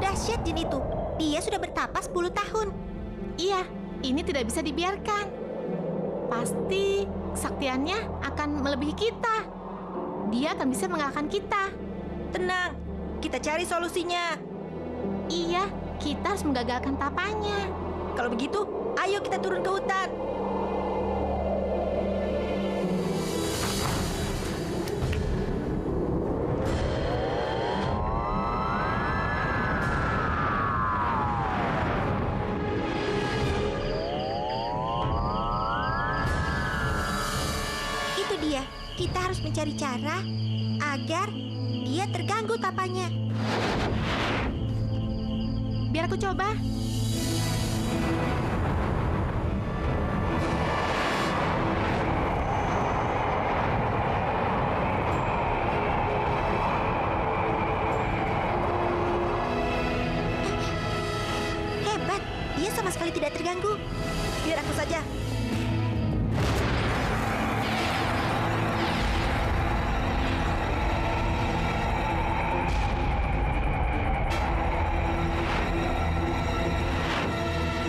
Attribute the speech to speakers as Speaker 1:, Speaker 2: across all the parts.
Speaker 1: dahsyat jin itu. Dia sudah bertapa 10 tahun.
Speaker 2: Iya, ini tidak bisa dibiarkan. Pasti kesaktiannya akan melebihi kita. Dia akan bisa mengalahkan kita.
Speaker 1: Tenang, kita cari solusinya.
Speaker 2: Iya, kita harus menggagalkan tapanya.
Speaker 1: Kalau begitu, ayo kita turun ke hutan. Itu dia, kita harus mencari cara agar dia terganggu tapanya.
Speaker 2: Biar aku coba.
Speaker 1: Hebat, dia sama sekali tidak terganggu. Biar aku saja.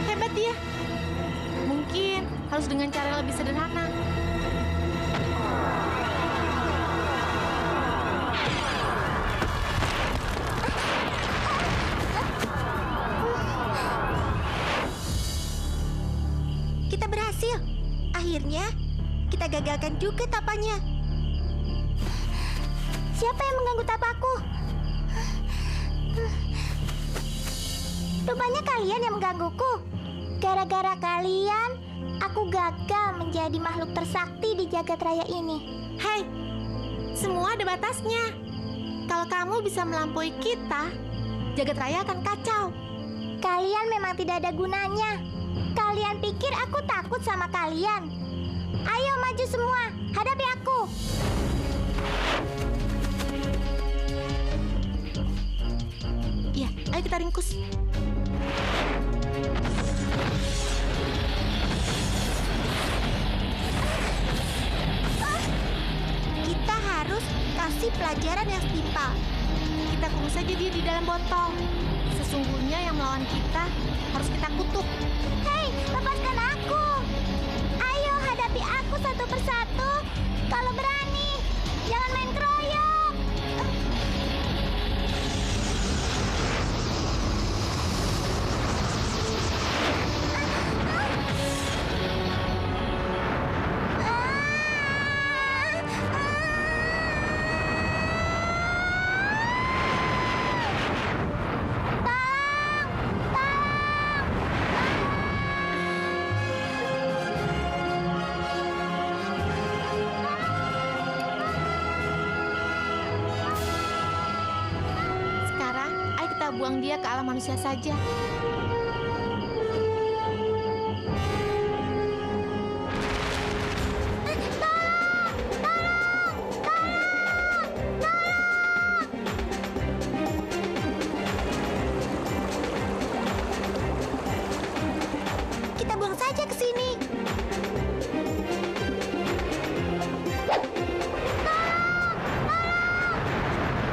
Speaker 2: Hebat dia. Mungkin harus dengan cara yang lebih sederhana.
Speaker 1: Kita berhasil. Akhirnya, kita gagalkan juga tapanya. Siapa yang mengganggu tapaku? Rupanya kalian yang menggangguku. Gara-gara kalian, aku gagal menjadi makhluk tersakti di jagat raya ini.
Speaker 2: Hai, semua ada batasnya. Kalau kamu bisa melampaui kita, jagat raya akan kacau.
Speaker 1: Kalian memang tidak ada gunanya. Kalian pikir aku takut sama kalian? Ayo maju semua, hadapi aku.
Speaker 2: Iya, ayo kita ringkus.
Speaker 1: Kita harus kasih pelajaran yang setimpal.
Speaker 2: Kita kurung saja dia di dalam botol. Sesungguhnya yang melawan kita harus kita kutuk.
Speaker 1: Hei, lepaskan aku. Ayo hadapi aku satu persatu. Kalau berani, jangan main keroyok.
Speaker 2: Sekarang, ayo kita buang dia ke alam manusia saja.
Speaker 1: Kita buang saja ke sini.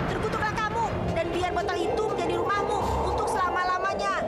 Speaker 1: Terkutuklah kamu dan biar botol itu menjadi rumahmu untuk selama-lamanya.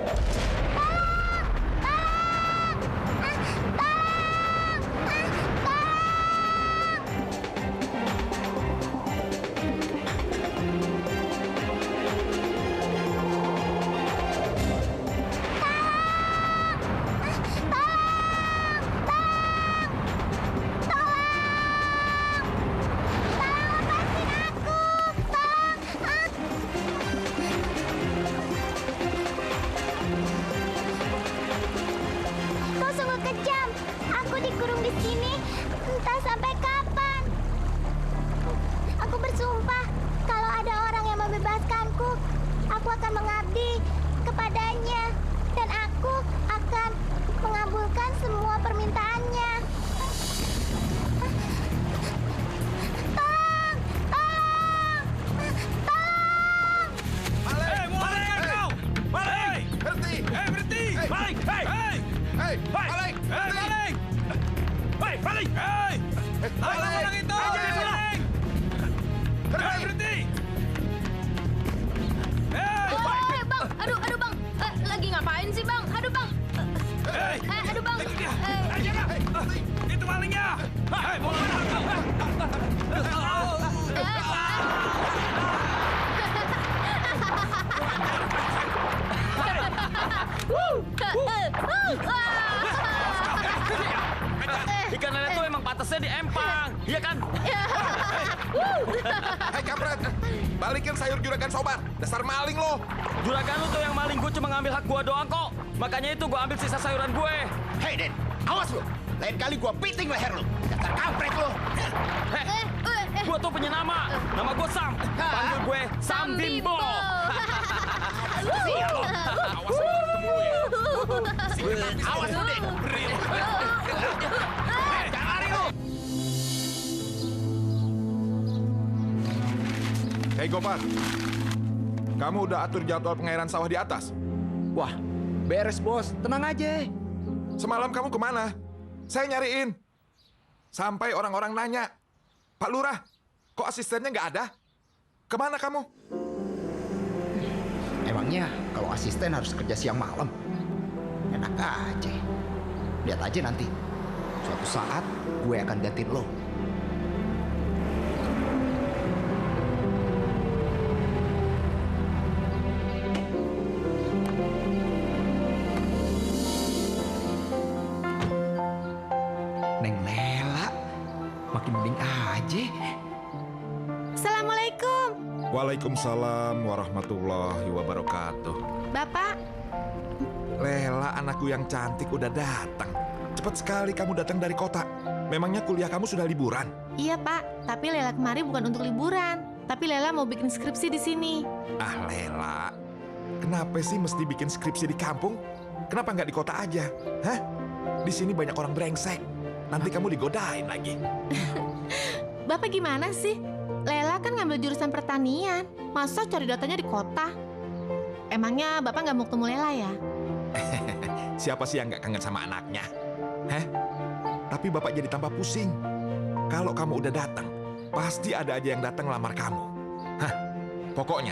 Speaker 3: balikin sayur juragan Sobar. Dasar maling lo.
Speaker 4: Juragan lu tuh yang maling, gue cuma ngambil hak gue doang kok. Makanya itu gue ambil sisa sayuran gue.
Speaker 5: Hei, Den, awas lu. Lain kali gua piting leher lu. Dasar kampret lu.
Speaker 4: Gue tuh punya nama. Nama gue Sam. Panggil gue Sam Bimbo.
Speaker 5: Sial lu.
Speaker 3: Awas lo ketemu lo ya.
Speaker 5: Awas lu, Den. Jangan lari lu.
Speaker 3: Hei Gopar, kamu udah atur jadwal pengairan sawah di atas?
Speaker 5: Wah, beres bos. Tenang aja.
Speaker 3: Semalam kamu kemana? Saya nyariin. Sampai orang-orang nanya, Pak Lurah, kok asistennya nggak ada? Kemana kamu?
Speaker 5: Emangnya kalau asisten harus kerja siang malam? Enak aja. Lihat aja nanti. Suatu saat gue akan gantiin lo. Neng Lela, makin mending aja.
Speaker 2: Assalamualaikum.
Speaker 3: Waalaikumsalam warahmatullahi wabarakatuh.
Speaker 2: Bapak,
Speaker 3: Lela, anakku yang cantik udah datang. Cepat sekali kamu datang dari kota. Memangnya kuliah kamu sudah liburan?
Speaker 2: iya Pak, tapi Lela kemari bukan untuk liburan. Tapi Lela mau bikin skripsi di sini.
Speaker 3: Ah Lela, kenapa sih mesti bikin skripsi di kampung? Kenapa nggak di kota aja? Hah? Di sini banyak orang brengsek. Nanti kamu digodain lagi.
Speaker 2: Bapak gimana sih? Lela kan ngambil jurusan pertanian. Masa cari datanya di kota? Emangnya Bapak nggak mau ketemu Lela ya?
Speaker 3: Siapa sih yang nggak kangen sama anaknya? Hah? Tapi Bapak jadi tambah pusing. Kalau kamu udah datang, pasti ada aja yang datang lamar kamu. Hah? Pokoknya,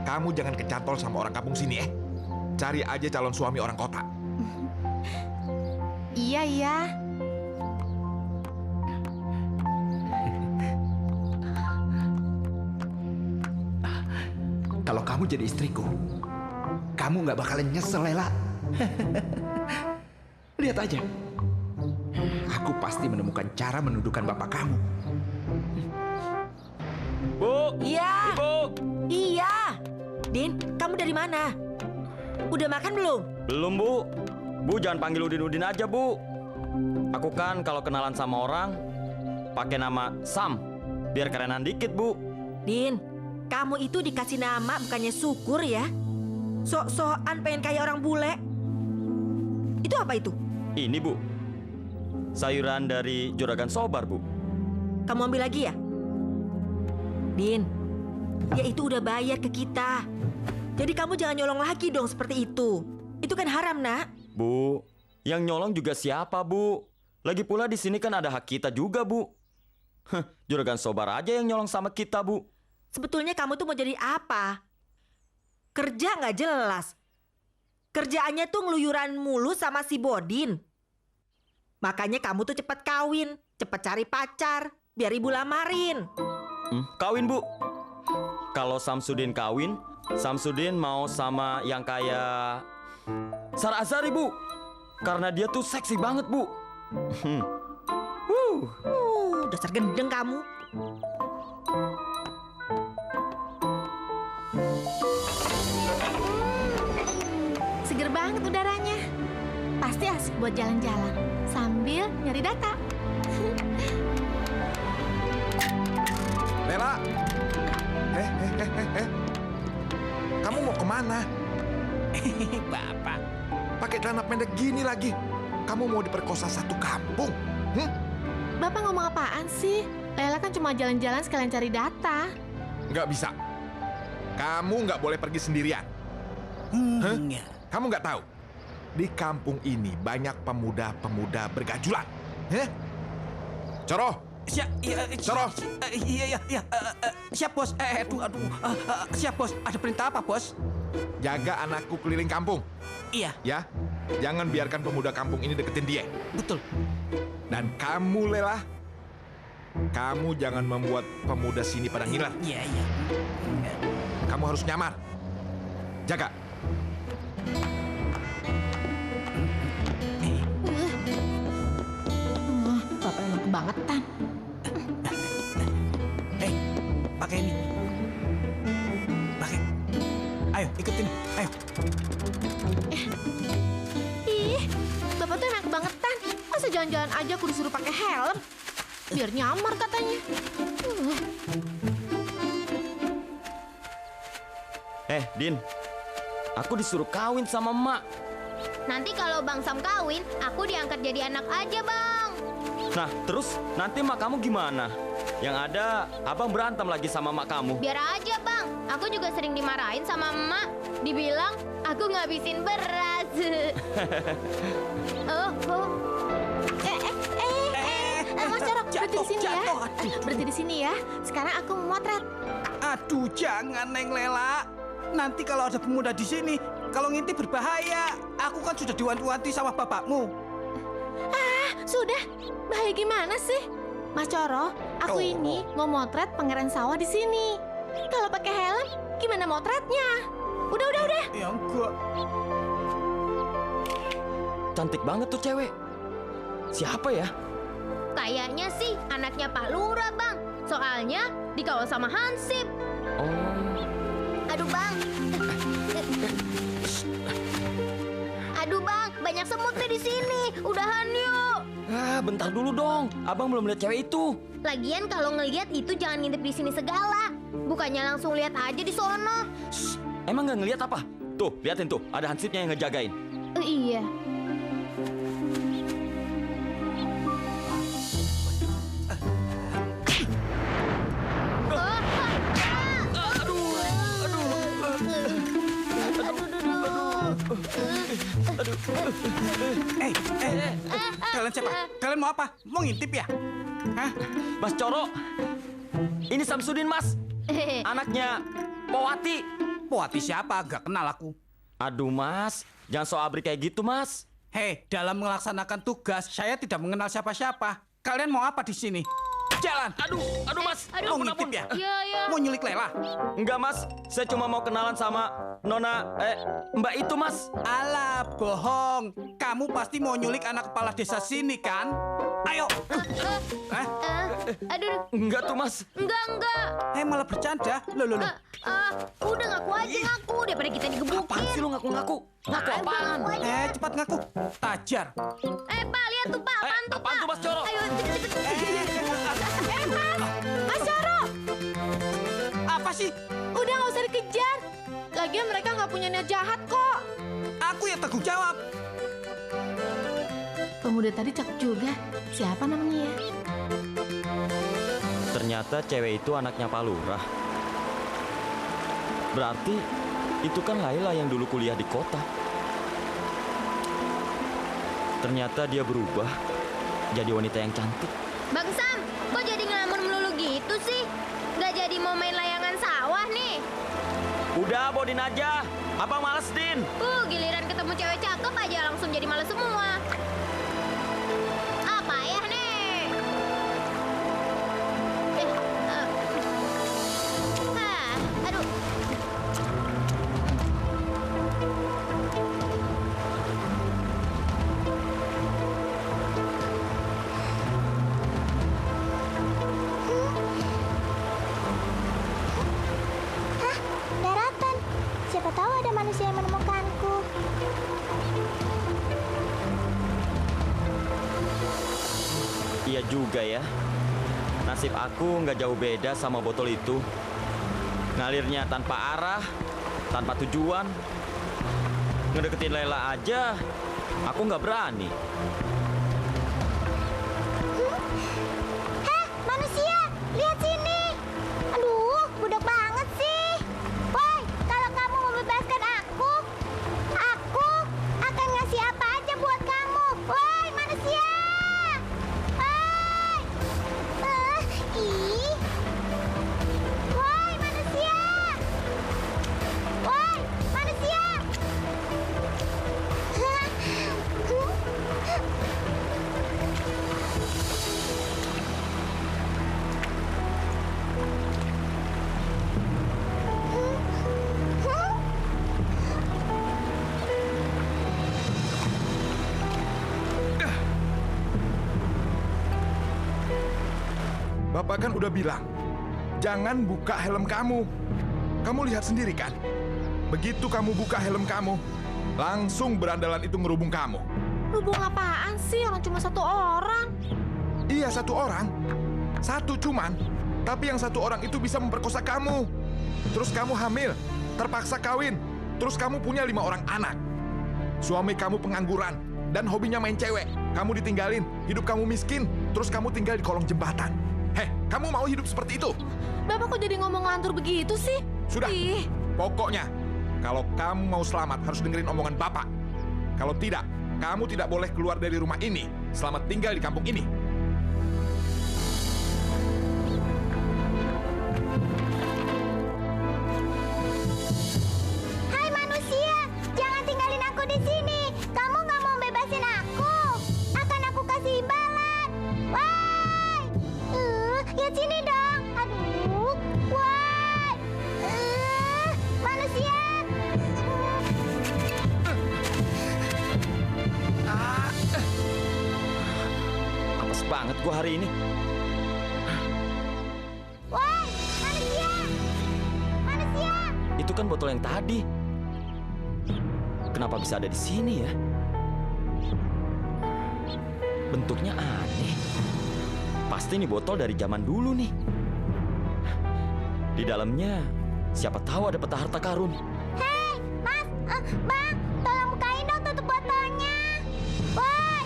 Speaker 3: kamu jangan kecantol sama orang kampung sini ya. Cari aja calon suami orang kota.
Speaker 2: Iya, iya.
Speaker 5: Kalau kamu jadi istriku, kamu nggak bakalan nyesel, Lela. Lihat aja. Aku pasti menemukan cara menundukkan bapak kamu.
Speaker 4: Bu.
Speaker 6: Iya.
Speaker 4: Ibu.
Speaker 6: Iya. Din, kamu dari mana? Udah makan belum?
Speaker 4: Belum, Bu. Bu jangan panggil Udin-Udin aja, Bu. Aku kan kalau kenalan sama orang pakai nama Sam, biar kerenan dikit, Bu.
Speaker 6: Din, kamu itu dikasih nama bukannya syukur ya? Sok-sokan pengen kayak orang bule. Itu apa itu?
Speaker 4: Ini, Bu. Sayuran dari Juragan Sobar, Bu.
Speaker 6: Kamu ambil lagi ya? Din, dia itu udah bayar ke kita. Jadi kamu jangan nyolong lagi dong seperti itu. Itu kan haram, Nak.
Speaker 4: Bu, yang nyolong juga siapa, Bu? Lagi pula di sini kan ada hak kita juga, Bu. Juragan Sobar aja yang nyolong sama kita, Bu.
Speaker 6: Sebetulnya kamu tuh mau jadi apa? Kerja nggak jelas. Kerjaannya tuh ngeluyuran mulu sama si Bodin. Makanya kamu tuh cepat kawin, cepat cari pacar, biar ibu lamarin.
Speaker 4: Kawin, Bu. Kalau Samsudin kawin, Samsudin mau sama yang kayak Sarah Azhari, Bu. Karena dia tuh seksi banget, Bu.
Speaker 6: Dasar gendeng kamu.
Speaker 2: Seger banget udaranya. Pasti asik buat jalan-jalan sambil nyari data.
Speaker 3: Lela! Kamu mau kemana?
Speaker 5: Bapak.
Speaker 3: Pakai celana pendek gini lagi. Kamu mau diperkosa satu kampung?
Speaker 2: Bapak ngomong apaan sih? Lela kan cuma jalan-jalan sekalian cari data.
Speaker 3: Nggak bisa. Kamu nggak boleh pergi sendirian. Hah? Kamu nggak tahu? Di kampung ini banyak pemuda-pemuda bergajulan. Hah? Coro! Coro!
Speaker 7: Siap bos. Siap bos. Ada perintah apa bos?
Speaker 3: Jaga anakku keliling kampung.
Speaker 7: Iya,
Speaker 3: Ya, jangan biarkan pemuda kampung ini deketin dia.
Speaker 7: betul.
Speaker 3: Dan kamu, Lela, kamu jangan membuat pemuda sini pada ngiler.
Speaker 7: Iya.
Speaker 3: Kamu harus nyamar. Jaga.
Speaker 2: Bapak emang kebangetan.
Speaker 7: Pakai ini. Ayo, ikutin. Ayo.
Speaker 2: Ih, Bapak tuh enak kebangetan. Masa jalan-jalan aja aku disuruh pakai helm? Biar nyamar katanya.
Speaker 4: Din, aku disuruh kawin sama emak.
Speaker 1: Nanti kalau Bang Sam kawin, aku diangkat jadi anak aja, Bang.
Speaker 4: Nah, terus nanti emak kamu gimana? Yang ada, abang berantem lagi sama emak kamu.
Speaker 1: Biar aja, Bang. Aku juga sering dimarahin sama emak. Dibilang aku ngabisin beras.
Speaker 2: Mas Coro, berhenti di sini ya.
Speaker 7: Jatuh. Aduh.
Speaker 2: Berhenti di sini ya. Sekarang aku mau motret.
Speaker 7: Aduh, jangan Neng Lela. Nanti kalau ada pemuda di sini, kalau ngintip berbahaya. Aku kan sudah diwanti-wanti sama bapakmu.
Speaker 2: Sudah, bahaya gimana sih? Mas Coro, aku ini mau motret pangeran sawah di sini. Kalau pakai helm, gimana motretnya? Udah.
Speaker 7: Ya enggak.
Speaker 4: Cantik banget tuh cewek. Siapa ya?
Speaker 1: Kayaknya sih anaknya Pak Lurah, Bang. Soalnya dikawal sama Hansip.
Speaker 4: Oh,
Speaker 1: Aduh, Bang. Aduh, Bang, banyak semut nih di sini. Udahan yuk.
Speaker 4: bentar dulu dong. Abang belum lihat cewek itu.
Speaker 1: Lagian kalau ngelihat itu jangan ngintip di sini segala. Bukannya langsung lihat aja di sono.
Speaker 4: Emang nggak ngelihat apa? Tuh, liatin tuh. Ada hansipnya yang ngejagain.
Speaker 2: Iya.
Speaker 7: Kalian siapa? Kalian mau apa? Mau ngintip ya? Hah?
Speaker 4: Mas Coro, ini Samsudin, Mas. Anaknya Powati.
Speaker 7: Powati siapa? Gak kenal aku.
Speaker 4: Aduh, Mas. Jangan so abri kayak gitu, Mas.
Speaker 7: Hei, dalam melaksanakan tugas, saya tidak mengenal siapa-siapa. Kalian mau apa di sini? Jalan!
Speaker 4: Aduh, Mas.
Speaker 7: Mau ngintip ya?
Speaker 1: Iya.
Speaker 7: Mau nyulik Lela?
Speaker 4: Enggak, Mas. Saya cuma mau kenalan sama Nona, Mbak itu, Mas.
Speaker 7: Alah, bohong. Kamu pasti mau nyulik anak kepala desa sini, kan? Ayo!
Speaker 1: Aduh,
Speaker 4: Enggak tuh, Mas.
Speaker 1: enggak.
Speaker 7: Malah bercanda. Loh.
Speaker 1: Udah ngaku aja ngaku daripada kita
Speaker 4: Apaan
Speaker 1: digebukin.
Speaker 4: sih lu ngaku-ngaku? Ngaku apaan?
Speaker 7: Cepat ngaku. Tajar.
Speaker 1: Pak, lihat tuh, Pak. Apaan tuh,
Speaker 4: apaan
Speaker 1: Pak?
Speaker 4: tuh, Mas Coro?
Speaker 1: Ayo, cepet.
Speaker 2: Mas Coro,
Speaker 7: Apa sih?
Speaker 2: udah nggak usah dikejar. Lagian mereka nggak punya niat jahat kok.
Speaker 7: Aku yang tanggung jawab.
Speaker 2: Pemuda tadi cakep juga. Siapa namanya ya?
Speaker 4: Ternyata cewek itu anaknya Pak Lurah. Berarti itu kan Laila yang dulu kuliah di kota. Ternyata dia berubah jadi wanita yang cantik.
Speaker 1: Bang Sam, kok jadi ngelamun melulu gitu sih? Nggak jadi mau main layangan sawah nih?
Speaker 4: Udah, bawain aja. Abang males, Din.
Speaker 1: Giliran ketemu cewek cakep aja langsung jadi males semua. Apa ya nih? Aduh.
Speaker 8: Daratan. Siapa tahu ada manusia yang menemukanku.
Speaker 4: Iya juga ya. Nasib aku nggak jauh beda sama botol itu. Ngalirnya tanpa arah, tanpa tujuan. Ngedeketin Lela aja, aku nggak berani.
Speaker 8: Hah, manusia, lihat sini. Aduh, budak banget sih. Woi, kalau kamu membebaskan aku akan ngasih apa aja buat kamu. Woi, manusia. Woi. Ih. Woi, manusia. Woi, manusia.
Speaker 3: Bapak kan udah bilang, jangan buka helm kamu. Kamu lihat sendiri kan? Begitu kamu buka helm kamu, langsung berandalan itu ngerubung kamu.
Speaker 2: Hubung apaan sih? Orang cuma satu orang.
Speaker 3: Iya, satu orang. Satu cuman. Tapi yang satu orang itu bisa memperkosa kamu. Terus kamu hamil, terpaksa kawin. Terus kamu punya 5 orang anak. Suami kamu pengangguran dan hobinya main cewek. Kamu ditinggalin, hidup kamu miskin. Terus kamu tinggal di kolong jembatan. Heh, kamu mau hidup seperti itu?
Speaker 2: Bapak kok jadi ngomong ngelantur begitu sih?
Speaker 3: Sudah.
Speaker 2: Ih,
Speaker 3: Pokoknya, kalau kamu mau selamat harus dengerin omongan Bapak. Kalau tidak, kamu tidak boleh keluar dari rumah ini. Selamat tinggal di kampung ini.
Speaker 8: Hai manusia, jangan tinggalin aku di sini. Kamu nggak mau bebasin aku? Akan aku kasih imbalan. Woi, lihat sini dong. Aduh, woi, manusia.
Speaker 4: Apes banget gua hari ini.
Speaker 8: Woi, manusia, manusia.
Speaker 4: Itu kan botol yang tadi. Kenapa bisa ada di sini ya? Bentuknya aneh. Pasti ini botol dari zaman dulu nih. Di dalamnya siapa tahu ada peta harta karun.
Speaker 8: Hei, Mas, Bang, tolong bukain dong tutup botolnya. Woi,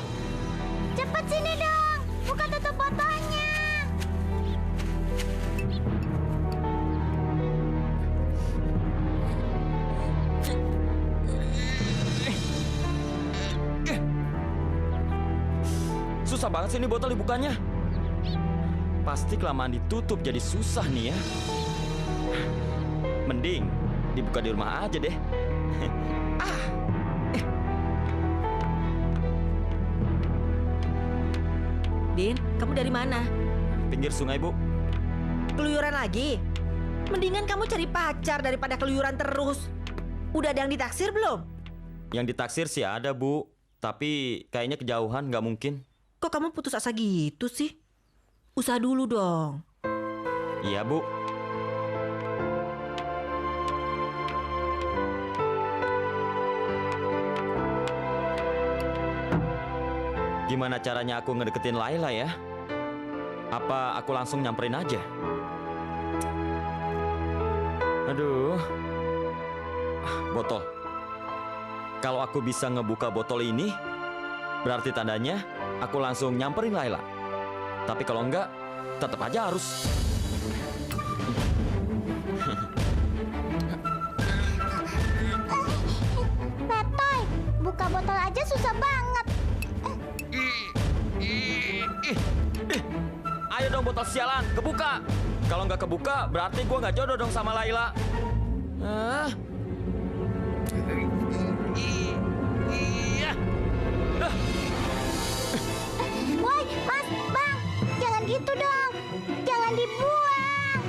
Speaker 8: cepet sini dong, buka tutup botolnya.
Speaker 4: Susah banget sih ini botol dibukanya. Pasti kelamaan ditutup jadi susah nih ya. Mending dibuka di rumah aja deh.
Speaker 6: Din, kamu dari mana?
Speaker 4: Pinggir sungai, Bu.
Speaker 6: Keluyuran lagi? Mendingan kamu cari pacar daripada keluyuran terus. Udah ada yang ditaksir belum?
Speaker 4: Yang ditaksir sih ada, Bu. Tapi kayaknya kejauhan, nggak mungkin.
Speaker 6: Kok kamu putus asa gitu sih? Usaha dulu dong.
Speaker 4: Iya, Bu. Gimana caranya aku ngedeketin Laila ya? Apa aku langsung nyamperin aja? Aduh. Botol. Kalau aku bisa ngebuka botol ini, berarti tandanya aku langsung nyamperin Laila. Tapi kalau enggak, tetap aja harus.
Speaker 8: Petoy, buka botol aja susah banget.
Speaker 4: Ayo dong botol sialan, kebuka. Kalau nggak kebuka, berarti gua nggak jodoh dong sama Laila.
Speaker 8: Woi, Mas, Bang, jangan gitu dong. Jangan dibuang.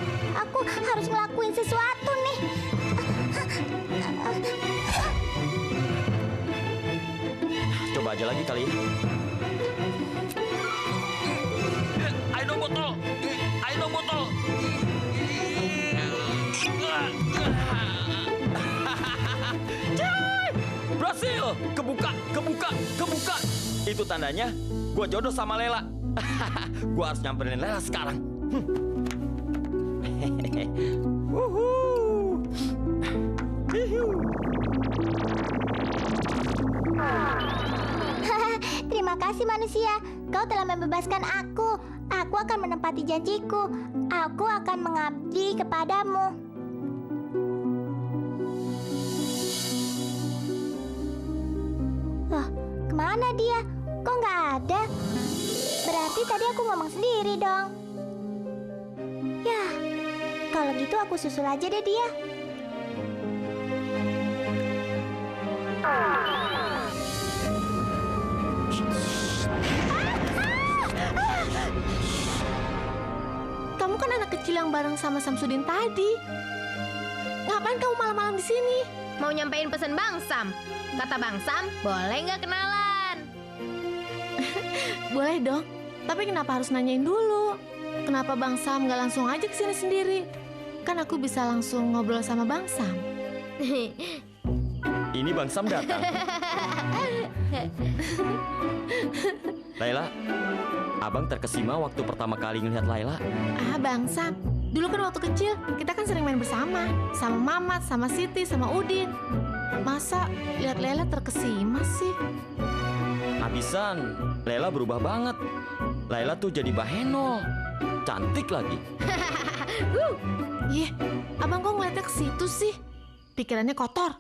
Speaker 8: Aku harus ngelakuin sesuatu nih.
Speaker 4: Coba aja lagi kali ya. Ayo dong botol. Ayo dong botol. Berhasil. Kebuka, kebuka, kebuka. Itu tandanya gua jodoh sama Lela. Gua harus nyamperin Lela sekarang. Wuhu.
Speaker 8: Terima kasih manusia, kau telah membebaskan aku. Aku akan menepati janjiku. Aku akan mengabdi kepadamu. Loh, kemana dia? Kok nggak ada? Berarti tadi aku ngomong sendiri dong. Ya, kalau gitu aku susul aja deh dia.
Speaker 2: Kamu kan anak kecil yang bareng sama Samsudin tadi. Ngapain kamu malam-malam di sini?
Speaker 9: Mau nyampein pesan Bang Sam. Kata Bang Sam, boleh nggak kenalan?
Speaker 2: Boleh dong. Tapi kenapa harus nanyain dulu? Kenapa Bang Sam nggak langsung aja ke sini sendiri? Kan aku bisa langsung ngobrol sama Bang Sam.
Speaker 4: Ini Bang Sam datang. Laila, abang terkesima waktu pertama kali ngelihat Laila.
Speaker 2: Bang Sam, dulu kan waktu kecil kita kan sering main bersama. Sama Mamat, sama Siti, sama Udin. Masa lihat Laila terkesima sih?
Speaker 4: Habisan, Laila berubah banget. Laila tuh jadi bahenol. Cantik lagi.
Speaker 2: Ih, abang kok ngeliatnya ke situ sih? Pikirannya kotor.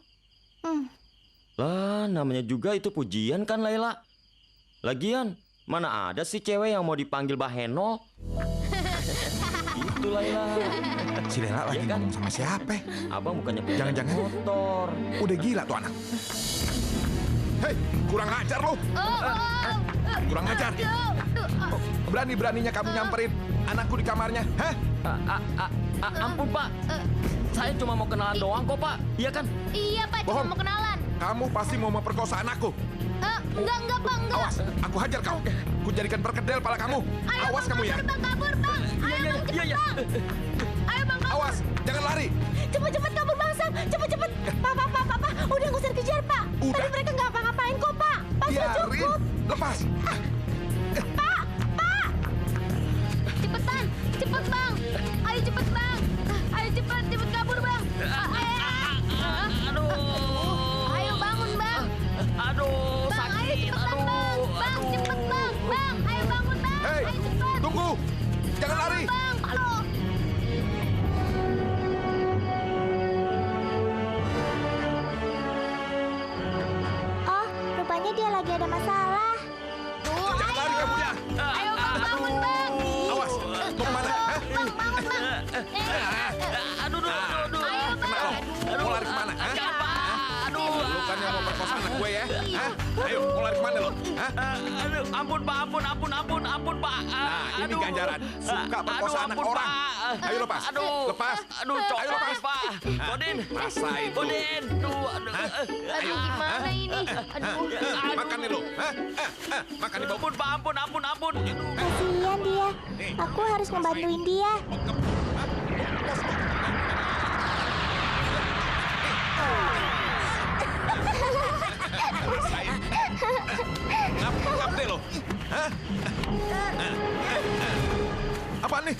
Speaker 4: Lah, namanya juga itu pujian kan Laila. Lagian, mana ada sih cewek yang mau dipanggil bahenol? Itu Laila.
Speaker 3: Si Lela lagi
Speaker 4: Iya kan?
Speaker 3: ngomong sama siapa?
Speaker 4: Abang bukannya punya
Speaker 3: Jangan-jangan.
Speaker 4: motor.
Speaker 3: Udah gila tuh anak. Hei, kurang ajar lo. Kurang ajar. Berani-beraninya kamu nyamperin anakku di kamarnya, hah?
Speaker 4: Ampun Pak, saya cuma mau kenalan doang kok Pak. Iya kan?
Speaker 9: Iya Pak, cuma
Speaker 3: Bohong.
Speaker 9: mau kenalan.
Speaker 3: Kamu pasti mau memperkosa anakku.
Speaker 9: Enggak Pak, enggak.
Speaker 3: Awas, aku hajar kau. Ku jadikan perkedel pala kamu.
Speaker 9: Ayo
Speaker 3: Awas
Speaker 9: Bang,
Speaker 3: kamu ya.
Speaker 9: kabur Bang, kabur Bang. Ayo Bang, cepet Bang. Ayo Bang, kabur.
Speaker 3: Awas, jangan lari.
Speaker 2: Cepet-cepet kabur Bang Sam, cepet-cepet. Pak, udah nggak usah dikejar Pak.
Speaker 3: Udah.
Speaker 2: Tadi mereka nggak apa-ngapain kok Pak. Pak sudah
Speaker 3: Biarin.
Speaker 2: cukup.
Speaker 3: Lepas.
Speaker 9: Cepetan, cepet Bang. Ayo cepet Bang. Ayo cepet kabur Bang. Ayo bangun Bang.
Speaker 4: Aduh,
Speaker 9: Bang, ayo
Speaker 4: sakit.
Speaker 9: cepetan Bang. Bang, cepet Bang. Bang, ayo bangun Bang.
Speaker 3: Hei,
Speaker 9: Ayo cepet.
Speaker 3: tunggu. Jangan lari.
Speaker 9: Bang, halo.
Speaker 8: Oh, rupanya dia lagi ada masalah.
Speaker 3: Jangan lari kamu ya.
Speaker 9: Ayo Bang, bangun Bang.
Speaker 3: Awas, mau kemana? Hah?
Speaker 9: Bang, bangun Bang.
Speaker 4: Aduh.
Speaker 9: Ayo
Speaker 3: Kena
Speaker 9: Bang.
Speaker 3: lo. Mau lari kemana? Hah?
Speaker 4: Aduh.
Speaker 3: Lu kan yang mau perkosa anak gue ya? Hah? Ayo, mau lari kemana lo? Hah?
Speaker 4: Aduh, ampun Pak, ampun Pak.
Speaker 3: Nah, ini ganjaran. Suka perkosa anak
Speaker 4: ampun,
Speaker 3: orang.
Speaker 4: Pak.
Speaker 3: Ayo lepas.
Speaker 4: Aduh.
Speaker 3: Lepas.
Speaker 4: Aduh,
Speaker 3: Ayo
Speaker 4: copot
Speaker 3: lepas.
Speaker 4: Pak. Kodin.
Speaker 3: Rasain tuh.
Speaker 4: Kodin. Aduh.
Speaker 3: Hah?
Speaker 9: Aduh, gimana ini? Aduh.
Speaker 3: Makan nih lo. Hah? Makan nih, Bob.
Speaker 4: Ampun Pak, ampun. Aduh.
Speaker 8: Kasihan dia. Aku harus ngebantuin dia.
Speaker 3: Rasain. Ngap deh lo. Hah? Apaan nih?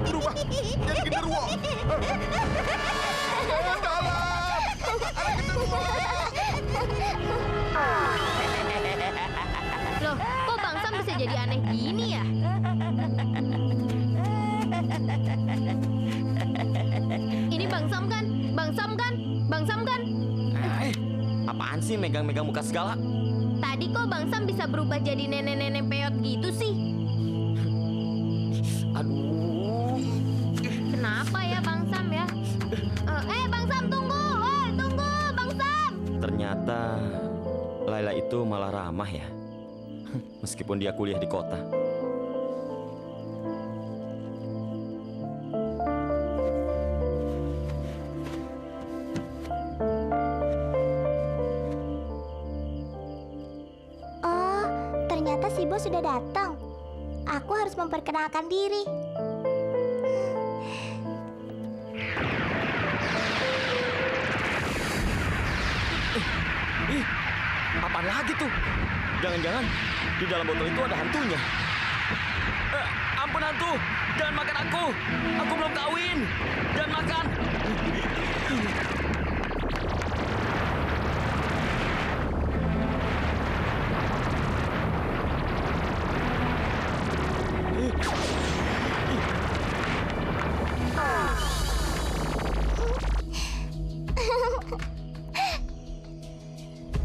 Speaker 3: Berubah jadi genderuwo. Tolong! Anak genderuwo!
Speaker 9: Loh, kok Bang Sam bisa jadi aneh gini ya? Ini Bang Sam kan? Bang Sam kan? Bang Sam kan?
Speaker 4: Apaan sih megang-megang muka segala?
Speaker 9: Tadi kok Bang Sam bisa berubah jadi nenek-nenek peot gitu sih?
Speaker 4: Aduh.
Speaker 9: Kenapa ya Bang Sam ya? Bang Sam tunggu! Tunggu Bang Sam!
Speaker 4: Ternyata Laila itu malah ramah ya. Meskipun dia kuliah di kota.
Speaker 8: Oh, ternyata si bos sudah datang. Aku harus memperkenalkan diri.
Speaker 4: Ih, apaan lagi tuh? Jangan-jangan di dalam botol itu ada hantunya. Ampun hantu, jangan makan aku. Aku belum kawin. Jangan makan.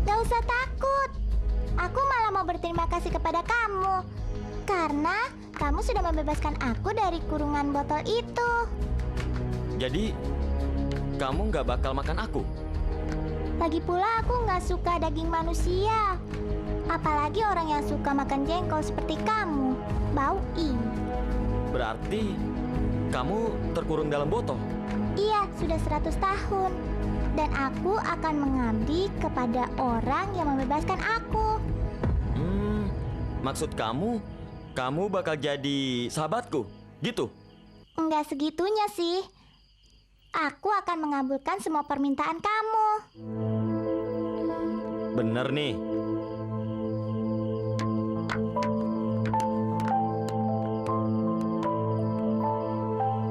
Speaker 8: Gak usah takut. Aku malah mau berterima kasih kepada kamu. Karena kamu sudah membebaskan aku dari kurungan botol itu.
Speaker 4: Jadi, kamu nggak bakal makan aku?
Speaker 8: Lagi pula aku nggak suka daging manusia. Apalagi orang yang suka makan jengkol seperti kamu. Bau ing.
Speaker 4: Berarti, kamu terkurung dalam botol?
Speaker 8: Iya, sudah 100 tahun. Dan aku akan mengabdi kepada orang yang membebaskan aku.
Speaker 4: Maksud kamu bakal jadi sahabatku, gitu?
Speaker 8: Enggak segitunya sih. aku akan mengabulkan semua permintaan kamu.
Speaker 4: Bener nih.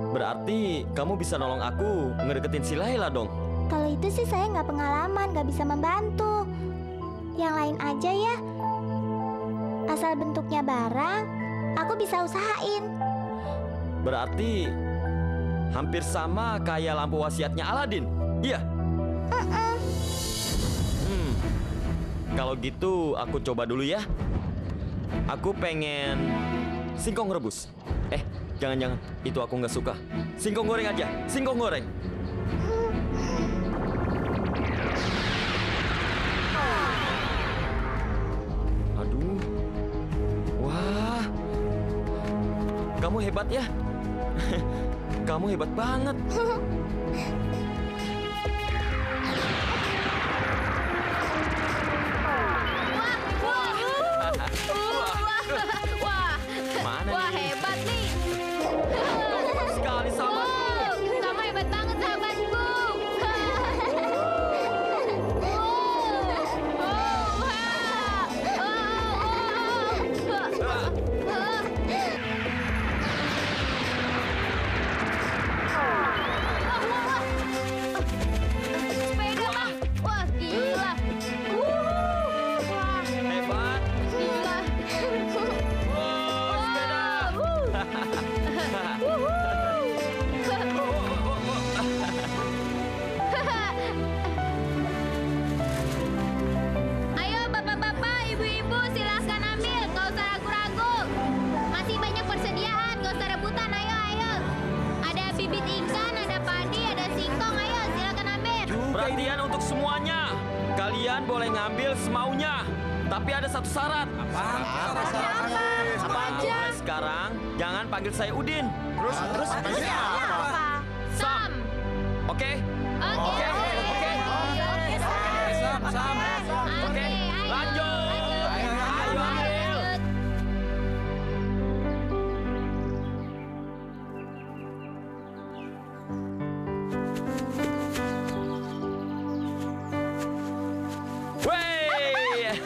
Speaker 4: Berarti kamu bisa nolong aku ngedeketin si Laila dong.
Speaker 8: Kalau itu sih saya nggak pengalaman, nggak bisa membantu. Yang lain aja ya. Asal bentuknya barang, aku bisa usahain.
Speaker 4: Berarti hampir sama kayak lampu wasiatnya Aladin. Iya. Kalau gitu aku coba dulu ya. Aku pengen singkong rebus. Jangan-jangan itu aku nggak suka. Singkong goreng aja, singkong goreng. Aduh, wah, kamu hebat ya. Kamu hebat banget. Mana
Speaker 9: Wah,
Speaker 4: nih?
Speaker 9: hebat nih.
Speaker 4: Sekali sahabatku.
Speaker 9: Kamu hebat banget, sahabatku. Sepeda, Bang. Wah, gila. Wah,
Speaker 4: Hebat.
Speaker 9: gila.
Speaker 4: Wow, sepeda.
Speaker 9: Ayo bapak-bapak, ibu-ibu silahkan ambil, nggak usah ragu-ragu. Masih banyak persediaan, nggak usah rebutan, ayo. Ada bibit ikan, ada padi, ada singkong, ayo silahkan ambil.
Speaker 4: Perhatian untuk semuanya. Kalian boleh ngambil semaunya. Tapi ada satu syarat. Mulai sekarang, jangan panggil saya Udin.
Speaker 5: Terus
Speaker 4: Sam. Oke?
Speaker 9: Oke.
Speaker 4: Oke, lanjut. Ayo ambil. Wey.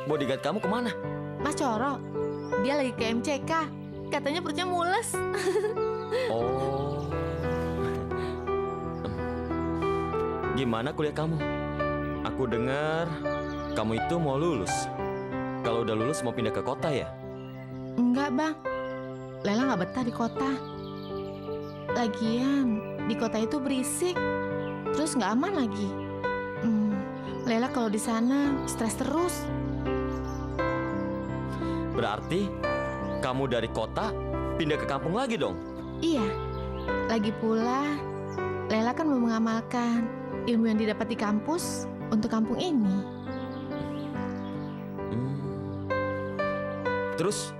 Speaker 4: Bodyguard kamu kemana?
Speaker 2: Mas Coro, dia lagi ke MCK. Katanya perutnya mules.
Speaker 4: Oh. Gimana kuliah kamu? Aku dengar kamu itu mau lulus. Kalau udah lulus mau pindah ke kota ya?
Speaker 2: Enggak, Bang. Lela nggak betah di kota. Lagian, di kota itu berisik. Terus nggak aman lagi. Lela kalau di sana stres terus.
Speaker 4: Berarti kamu dari kota pindah ke kampung lagi dong?
Speaker 2: Iya. Lagi pula, Lela kan mau mengamalkan ilmu yang didapat di kampus untuk kampung ini.
Speaker 4: Terus,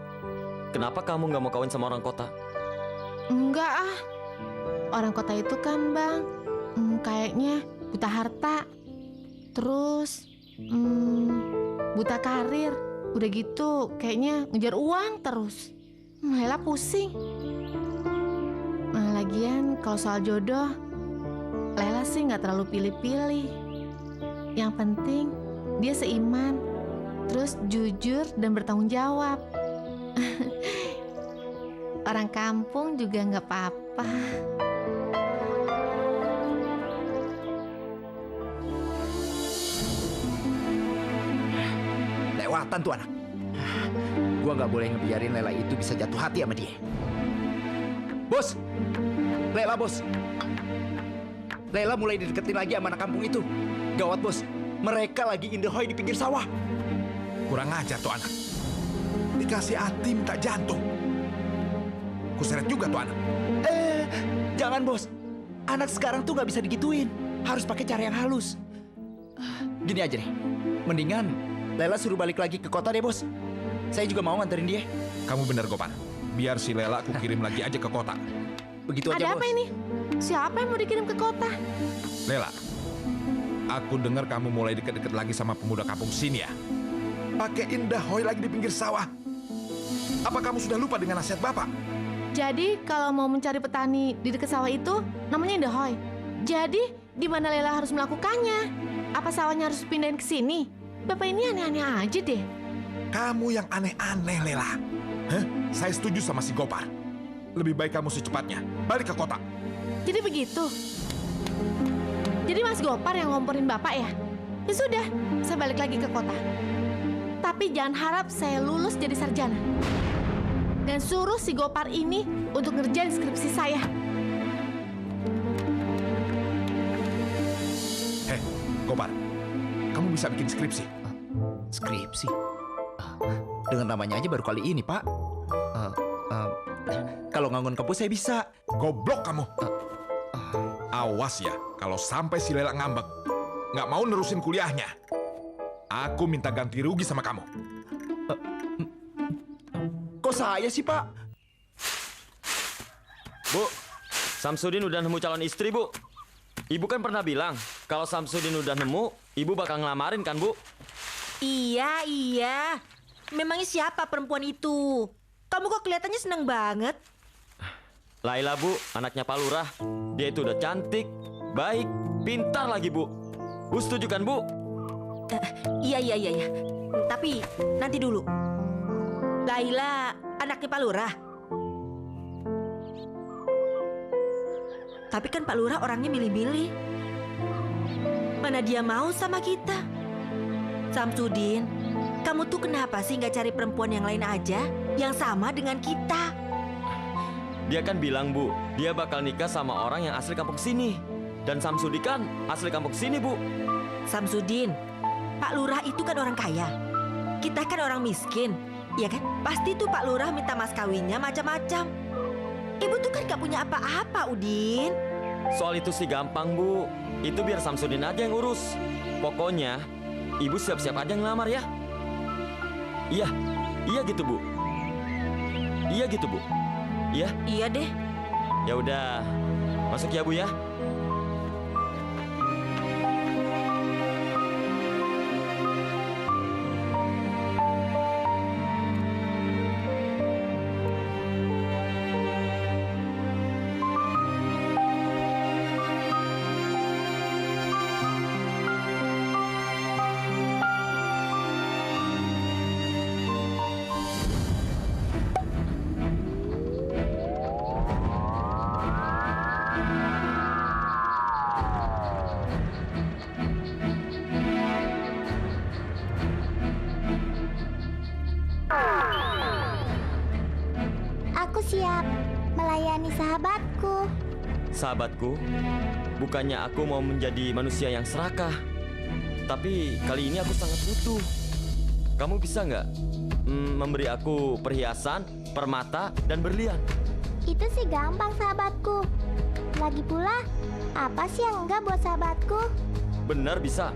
Speaker 4: kenapa kamu nggak mau kawin sama orang kota?
Speaker 2: Enggak ah. Orang kota itu kan, Bang, kayaknya buta harta. Terus, buta karir. Udah gitu, kayaknya ngejar uang terus. Lela pusing. Lagian kalau soal jodoh, Lela sih nggak terlalu pilih-pilih. Yang penting dia seiman, terus jujur dan bertanggung jawab. Orang kampung juga nggak apa-apa.
Speaker 5: Lewatan tuh anak. Gua nggak boleh ngebiarin Lela itu bisa jatuh hati sama dia. Bos, Lela bos. Lela mulai dideketin lagi sama anak kampung itu. Gawat bos, mereka lagi indahoy di pinggir sawah.
Speaker 3: Kurang ajar tuh anak. Dikasih hati minta jantung. Kuseret juga tuh anak.
Speaker 5: Jangan bos. Anak sekarang tuh nggak bisa digituin. Harus pakai cara yang halus. Gini aja deh. Mendingan Lela suruh balik lagi ke kota deh bos. Saya juga mau nganterin dia.
Speaker 3: Kamu bener Gopar. Biar si Lela aku kirim lagi aja ke kota.
Speaker 5: Begitu aja
Speaker 2: Ada
Speaker 5: bos.
Speaker 2: apa ini? Siapa yang mau dikirim ke kota?
Speaker 3: Lela, aku dengar kamu mulai deket-deket lagi sama pemuda kampung sini ya. Pakai indah hoy lagi di pinggir sawah. Apa kamu sudah lupa dengan nasihat Bapak?
Speaker 2: Jadi kalau mau mencari petani di dekat sawah itu namanya Indahoy. Jadi di mana Lela harus melakukannya? Apa sawahnya harus pindahin ke sini? Bapak ini aneh-aneh aja deh.
Speaker 3: Kamu yang aneh-aneh, Lela. Hah? Saya setuju sama si Gopar. Lebih baik kamu secepatnya balik ke kota.
Speaker 2: Jadi begitu. Jadi Mas Gopar yang ngomporin Bapak ya? Ya sudah, saya balik lagi ke kota. Tapi jangan harap saya lulus jadi sarjana. Dan suruh si Gopar ini untuk ngerjain skripsi saya.
Speaker 3: Heh, Gopar, kamu bisa bikin skripsi?
Speaker 5: Skripsi? Dengan namanya aja baru kali ini, Pak. Kalau nganggon kampus saya bisa.
Speaker 3: Goblok kamu. Awas ya, kalau sampai si Lela ngambek, nggak mau nerusin kuliahnya. Aku minta ganti rugi sama kamu.
Speaker 5: Kok saya sih, Pak?
Speaker 4: Bu, Samsudin udah nemu calon istri, Bu. Ibu kan pernah bilang, kalau Samsudin udah nemu, Ibu bakal ngelamarin kan, Bu?
Speaker 6: Iya. Memangnya siapa perempuan itu? Kamu kok kelihatannya seneng banget?
Speaker 4: Laila, Bu, anaknya Pak Lurah. Dia itu udah cantik, baik, pintar lagi, Bu. Bu setuju kan, Bu?
Speaker 6: Iya. Tapi nanti dulu. Laila, anaknya Pak Lurah. Tapi kan Pak Lurah orangnya milih-milih. Mana dia mau sama kita? Samsudin, kamu tuh kenapa sih nggak cari perempuan yang lain aja yang sama dengan kita?
Speaker 4: Dia kan bilang, Bu, dia bakal nikah sama orang yang asli kampung sini. Dan Samsudin kan asli kampung sini, Bu.
Speaker 6: Samsudin, Pak Lurah itu kan orang kaya. Kita kan orang miskin, ya kan? Pasti tuh Pak Lurah minta mas kawinnya macam-macam. Ibu tuh kan gak punya apa-apa, Udin.
Speaker 4: Soal itu sih gampang, Bu. Itu biar Samsudin aja yang urus. Pokoknya, Ibu siap-siap aja ngelamar ya. Iya gitu, Bu. Iya gitu, Bu. Iya?
Speaker 6: Iya deh.
Speaker 4: Ya udah. Masuk ya, Bu ya.
Speaker 8: Aku siap melayani sahabatku.
Speaker 4: Sahabatku, bukannya aku mau menjadi manusia yang serakah. Tapi kali ini aku sangat butuh. Kamu bisa nggak memberi aku perhiasan, permata, dan berlian?
Speaker 8: Itu sih gampang sahabatku. Lagi pula, apa sih yang enggak buat sahabatku?
Speaker 4: Benar bisa.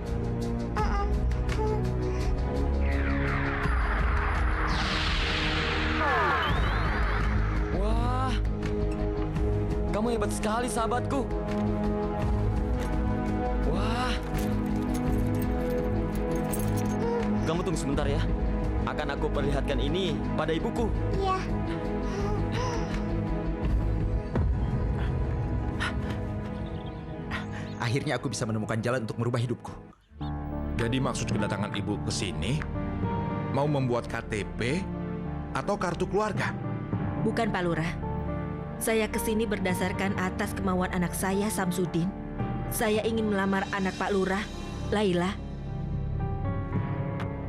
Speaker 4: Wah, kamu hebat sekali sahabatku. Wah. Kamu tunggu sebentar ya. Akan aku perlihatkan ini pada ibuku.
Speaker 8: Iya.
Speaker 5: Akhirnya aku bisa menemukan jalan untuk merubah hidupku.
Speaker 3: Jadi maksud kedatangan ibu ke sini mau membuat KTP atau kartu keluarga?
Speaker 6: Bukan, Pak Lurah. Saya kesini berdasarkan atas kemauan anak saya, Samsudin. Saya ingin melamar anak Pak Lurah, Laila.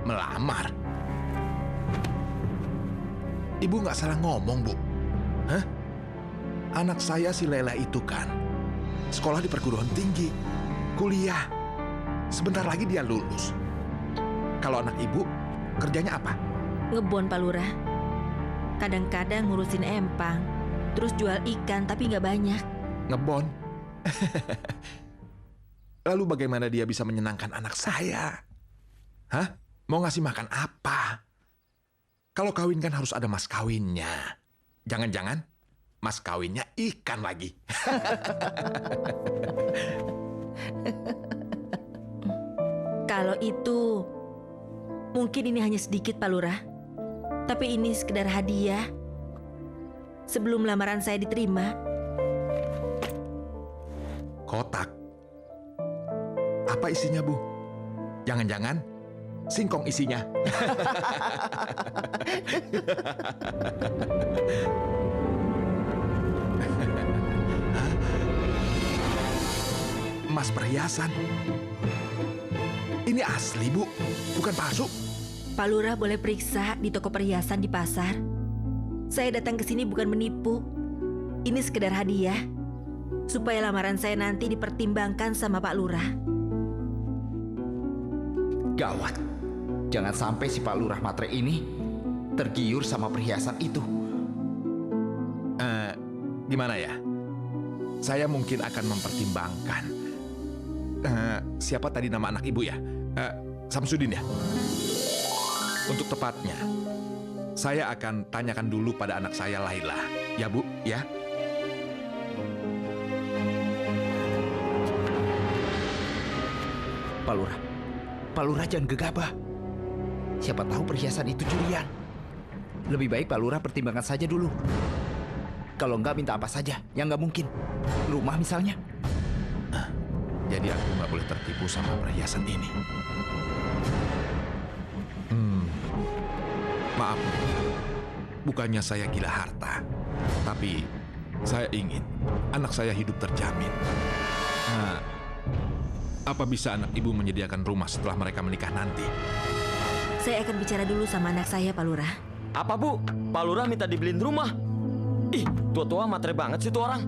Speaker 3: Melamar? Ibu nggak salah ngomong, Bu. Hah? Anak saya si Lela itu kan sekolah di perguruan tinggi, kuliah. Sebentar lagi dia lulus. Kalau anak ibu, kerjanya apa?
Speaker 6: Ngebon, Pak Lurah. Kadang-kadang ngurusin empang, terus jual ikan tapi nggak banyak.
Speaker 3: Ngebon? Lalu bagaimana dia bisa menyenangkan anak saya? Hah? Mau ngasih makan apa? Kalau kawin kan harus ada mas kawinnya. Jangan-jangan mas kawinnya ikan lagi.
Speaker 6: Kalau itu, mungkin ini hanya sedikit, Pak Lurah. Tapi ini sekedar hadiah. sebelum lamaran saya diterima.
Speaker 3: Kotak. Apa isinya, Bu? Jangan-jangan singkong isinya. Emas perhiasan. Ini asli, Bu. Bukan palsu.
Speaker 6: Pak Lurah boleh periksa di toko perhiasan di pasar. Saya datang ke sini bukan menipu. Ini sekedar hadiah. Supaya lamaran saya nanti dipertimbangkan sama Pak Lurah.
Speaker 5: Gawat. Jangan sampai si Pak Lurah Matre ini tergiur sama perhiasan itu.
Speaker 3: Gimana ya? Saya mungkin akan mempertimbangkan. Siapa tadi nama anak ibu ya? Samsudin ya? Untuk tepatnya, saya akan tanyakan dulu pada anak saya Laila. Ya, Bu? Ya?
Speaker 5: Pak Lurah jangan gegabah. Siapa tahu perhiasan itu curian. Lebih baik Pak Lurah pertimbangkan saja dulu. Kalau enggak minta apa saja, yang nggak mungkin. Rumah misalnya.
Speaker 3: Jadi aku nggak boleh tertipu sama perhiasan ini. Maaf, bukannya saya gila harta, tapi saya ingin anak saya hidup terjamin. Apa bisa anak ibu menyediakan rumah setelah mereka menikah nanti?
Speaker 6: Saya akan bicara dulu sama anak saya, Pak Lurah.
Speaker 4: Apa, Bu? Pak Lurah minta dibeliin rumah? Ih, tua-tua matre banget sih tuh orang.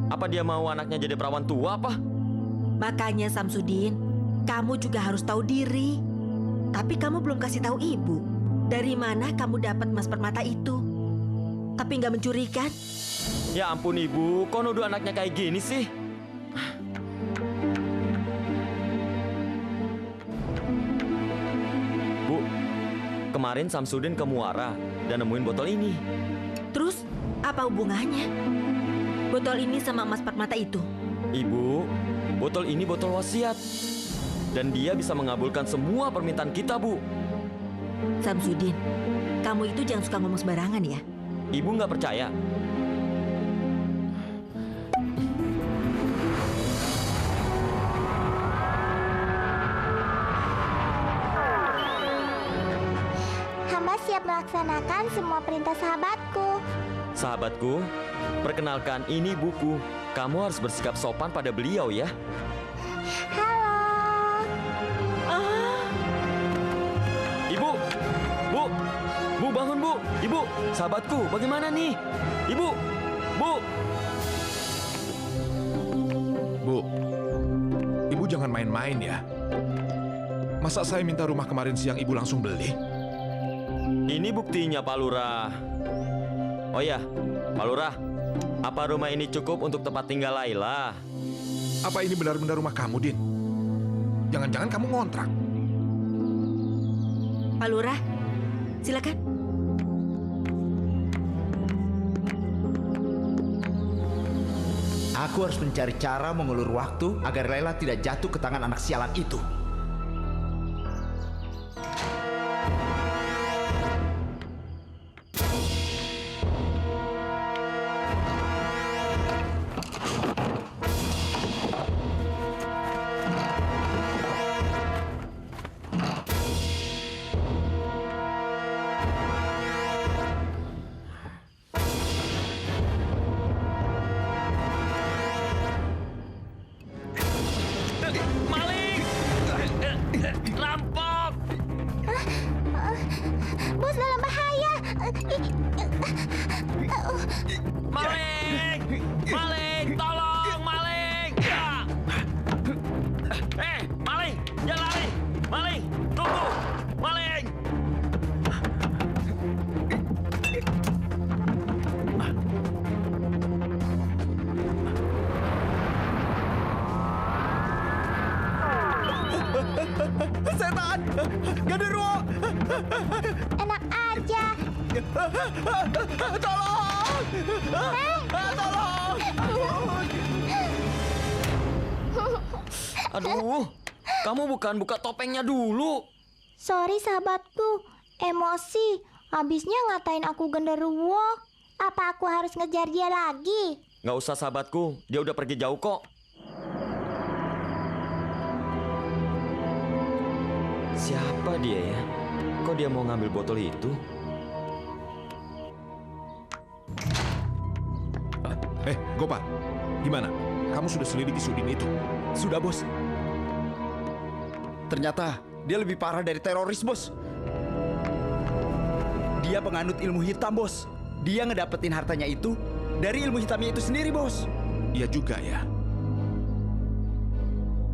Speaker 4: Apa dia mau anaknya jadi perawan tua apa?
Speaker 6: Makanya Samsudin, kamu juga harus tahu diri. Tapi kamu belum kasih tahu ibu. Dari mana kamu dapat emas permata itu? Tapi nggak mencuri kan?
Speaker 4: Ya ampun Ibu, kok nuduh anaknya kayak gini sih? Bu, kemarin Samsudin ke Muara dan nemuin botol ini.
Speaker 6: Terus, apa hubungannya? Botol ini sama emas permata itu?
Speaker 4: Ibu, botol ini botol wasiat. Dan dia bisa mengabulkan semua permintaan kita, Bu.
Speaker 6: Samsudin, kamu itu jangan suka ngomong sembarangan ya.
Speaker 4: Ibu nggak percaya?
Speaker 8: Hamba siap melaksanakan semua perintah sahabatku.
Speaker 4: Sahabatku, perkenalkan ini buku. Kamu harus bersikap sopan pada beliau ya.
Speaker 8: Halo.
Speaker 4: Ibu, Bu bangun Bu. Ibu, sahabatku, bagaimana nih? Ibu, Bu.
Speaker 3: Bu, Ibu jangan main-main ya. Masa saya minta rumah kemarin siang Ibu langsung beli?
Speaker 4: Ini buktinya Pak Lurah. Oh ya, Pak Lurah, apa rumah ini cukup untuk tempat tinggal Laila?
Speaker 3: Apa ini benar-benar rumah kamu, Din? Jangan-jangan kamu ngontrak?
Speaker 6: Pak Lurah, silakan.
Speaker 5: Aku harus mencari cara mengulur waktu agar Laila tidak jatuh ke tangan anak sialan itu.
Speaker 4: Maling! Rampok!
Speaker 8: Bos dalam bahaya.
Speaker 4: Maling! Maling! Tolong! Maling! Ya! Maling! Jangan lari! Maling! Tunggu! Maling!
Speaker 7: Setan! Genderuwo!
Speaker 8: Enak aja.
Speaker 7: Tolong! Tolong!
Speaker 4: Aduh, kamu bukan buka topengnya dulu.
Speaker 8: Sorry sahabatku, emosi. Habisnya ngatain aku genderuwo. Apa aku harus ngejar dia lagi?
Speaker 4: Nggak usah sahabatku, dia udah pergi jauh kok. Siapa dia ya? Kok dia mau ngambil botol itu?
Speaker 3: Gopal, gimana? Kamu sudah selidiki Sudin itu?
Speaker 5: Sudah, bos. Ternyata dia lebih parah dari teroris, bos. Dia penganut ilmu hitam, bos. Dia ngedapetin hartanya itu dari ilmu hitamnya itu sendiri, bos.
Speaker 3: Iya juga ya.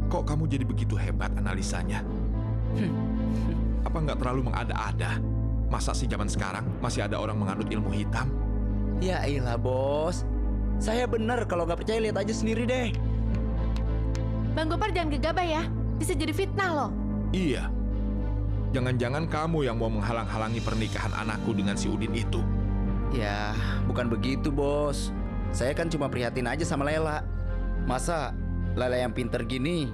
Speaker 3: Kok kamu jadi begitu hebat analisanya? Apa nggak terlalu mengada-ada? Masa sih zaman sekarang masih ada orang menganut ilmu hitam?
Speaker 5: Ya iyalah, bos. Saya bener, kalau nggak percaya lihat aja sendiri deh.
Speaker 2: Bang Gopar jangan gegabah ya. Bisa jadi fitnah loh.
Speaker 3: Iya. Jangan-jangan kamu yang mau menghalang-halangi pernikahan anakku dengan si Udin itu.
Speaker 5: Ya, bukan begitu, bos. Saya kan cuma prihatin aja sama Lela. Masa Lela yang pinter gini,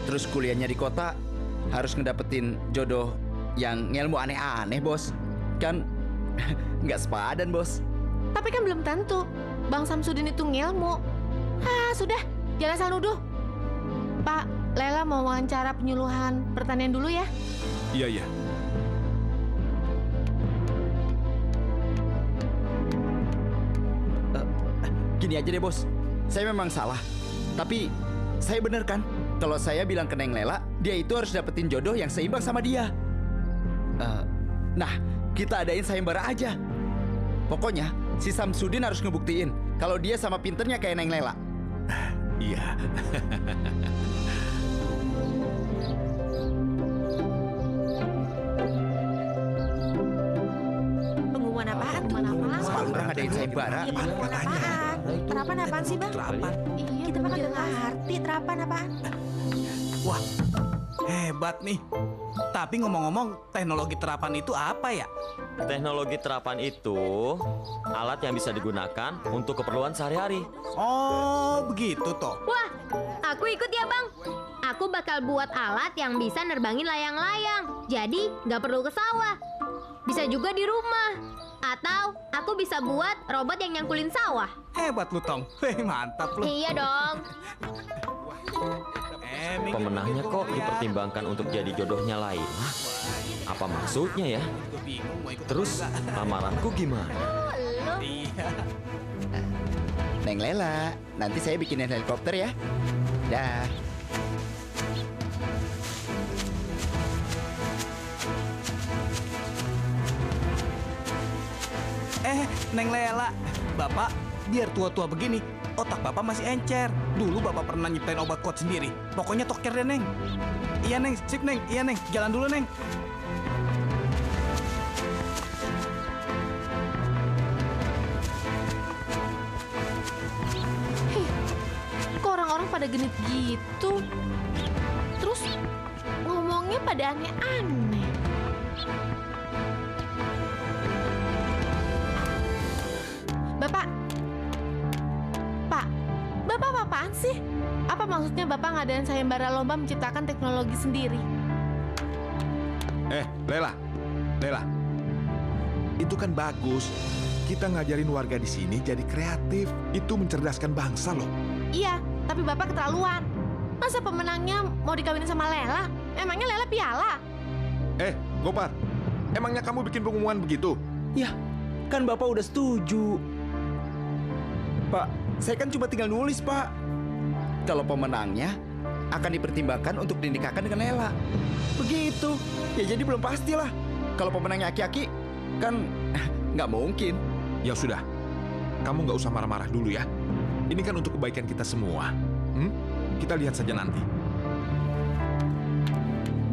Speaker 5: terus kuliahnya di kota, harus ngedapetin jodoh yang ngelmu aneh-aneh, bos. Kan nggak sepadan, bos.
Speaker 2: Tapi kan belum tentu Bang Samsudin itu ngilmu. Sudah, jangan asal nuduh. Pak, Lela mau wawancara penyuluhan pertanian dulu ya.
Speaker 3: Iya.
Speaker 5: Gini aja deh, bos. Saya memang salah. Tapi saya bener kan? Kalau saya bilang ke Neng Lela, dia itu harus dapetin jodoh yang seimbang sama dia. Nah, kita adain sayembara aja. Pokoknya, si Samsudin harus ngebuktiin kalau dia sama pinternya kayak Neng Lela.
Speaker 3: Iya.
Speaker 6: Pengumuman apaan tuh?
Speaker 5: Pak Lurah ngadain sayembara.
Speaker 6: Pengumuman apaan? Terapan apaan sih, Bang?
Speaker 7: Terapan.
Speaker 2: Iya,
Speaker 6: Kita mah kagak ngerti terapan apaan.
Speaker 7: Wah, hebat nih. Tapi ngomong-ngomong, teknologi terapan itu apa ya?
Speaker 4: Teknologi terapan itu alat yang bisa digunakan untuk keperluan sehari-hari.
Speaker 7: Oh, begitu toh.
Speaker 9: Wah, aku ikut ya bang. Aku bakal buat alat yang bisa nerbangin layang-layang. Jadi nggak perlu ke sawah. Bisa juga di rumah. Atau aku bisa buat robot yang nyangkulin sawah.
Speaker 7: Hebat lu, Tong. Hei, mantap lu.
Speaker 9: Iya dong.
Speaker 7: Minggu
Speaker 4: Pemenangnya
Speaker 7: begitu
Speaker 4: kok
Speaker 7: ya.
Speaker 4: dipertimbangkan untuk jadi jodohnya Laila. Apa maksudnya ya?
Speaker 7: Gua bingung mau ikut
Speaker 4: Terus
Speaker 7: apa enggak.
Speaker 4: lamaranku gimana?
Speaker 7: Iya.
Speaker 5: Neng Lela, nanti saya bikinin helikopter ya. Dah.
Speaker 7: Neng Lela, Bapak biar tua-tua begini, otak Bapak masih encer. Dulu Bapak pernah nyiptain obat kuat sendiri. Pokoknya toker deh, Neng. Iya, Neng. Sip, Neng. Iya, Neng. Jalan dulu, Neng.
Speaker 2: Kok orang-orang pada genit gitu? Terus ngomongnya pada aneh-aneh. Bapak, Pak, Bapak apaan sih? Apa maksudnya Bapak ngadain sayembara lomba menciptakan teknologi sendiri?
Speaker 3: Lela. Itu kan bagus. Kita ngajarin warga di sini jadi kreatif. Itu mencerdaskan bangsa loh.
Speaker 2: Iya, tapi Bapak keterlaluan. Masa pemenangnya mau dikawinin sama Lela? Emangnya Lela piala?
Speaker 3: Gopar, emangnya kamu bikin pengumuman begitu?
Speaker 5: Ya, kan Bapak udah setuju. Pak, saya kan cuma tinggal nulis, Pak. Kalau pemenangnya akan dipertimbangkan untuk dinikahkan dengan Lela. Begitu. Ya jadi belum pastilah. Kalau pemenangnya aki-aki, kan nggak mungkin.
Speaker 3: Ya sudah, kamu nggak usah marah-marah dulu ya. Ini kan untuk kebaikan kita semua. Kita lihat saja nanti.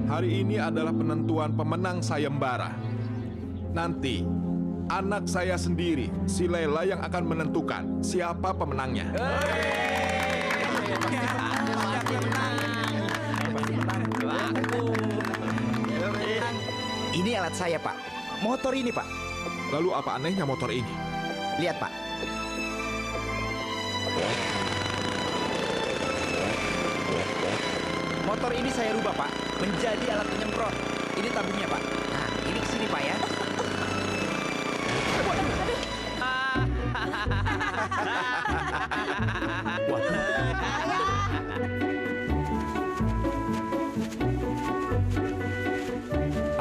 Speaker 3: Hari ini adalah penentuan pemenang sayembara. Nanti, anak saya sendiri, si Lela yang akan menentukan siapa pemenangnya.
Speaker 5: Ini alat saya, Pak. Motor ini, Pak.
Speaker 3: Lalu apa anehnya motor ini?
Speaker 5: Lihat, Pak. Motor ini saya rubah, Pak, menjadi alat penyemprot. Ini tabungnya, Pak. Nah, ini kesini, Pak ya.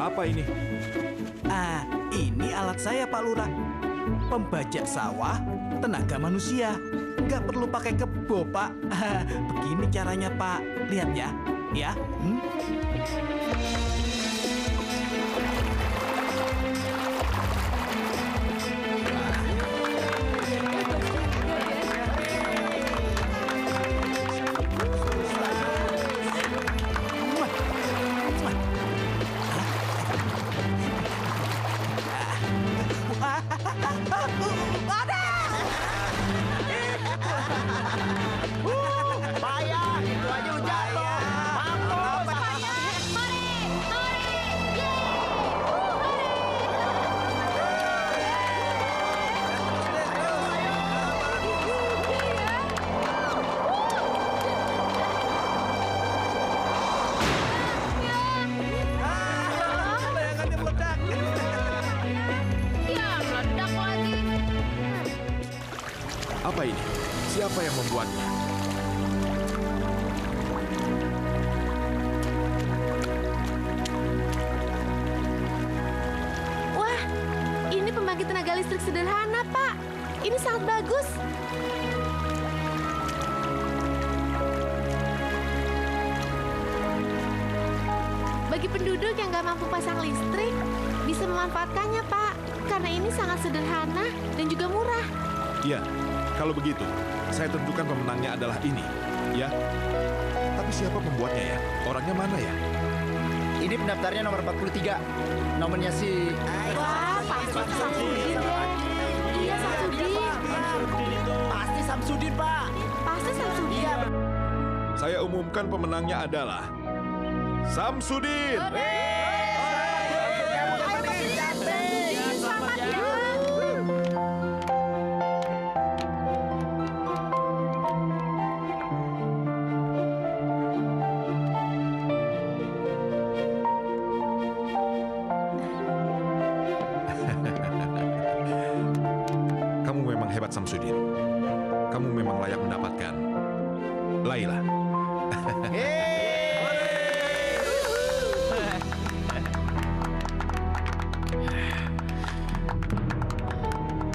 Speaker 3: Apa ini?
Speaker 7: Ah, ini alat saya Pak Lurah. Pembajak sawah, tenaga manusia. Nggak perlu pakai kebo, Pak. Begini caranya, Pak. Lihat ya. Ya.
Speaker 3: Apa ini? Siapa yang membuatnya?
Speaker 2: Wah, ini pembangkit tenaga listrik sederhana, Pak. Ini sangat bagus. Bagi penduduk yang nggak mampu pasang listrik, bisa memanfaatkannya, Pak. Karena ini sangat sederhana dan juga murah.
Speaker 3: Ya, kalau begitu, saya tentukan pemenangnya adalah ini. Ya. Tapi siapa pembuatnya ya? Orangnya mana ya?
Speaker 5: Ini pendaftarnya nomor 43. Nomornya si...
Speaker 2: Wah, pasti Samsudin deh. Iya, Samsudin.
Speaker 5: Pasti Samsudin, Pak.
Speaker 2: Pasti Samsudin.
Speaker 3: Saya umumkan pemenangnya adalah Samsudin.
Speaker 2: Selamat ya.
Speaker 3: Kamu memang hebat, Samsudin. Kamu memang layak mendapatkan Laila.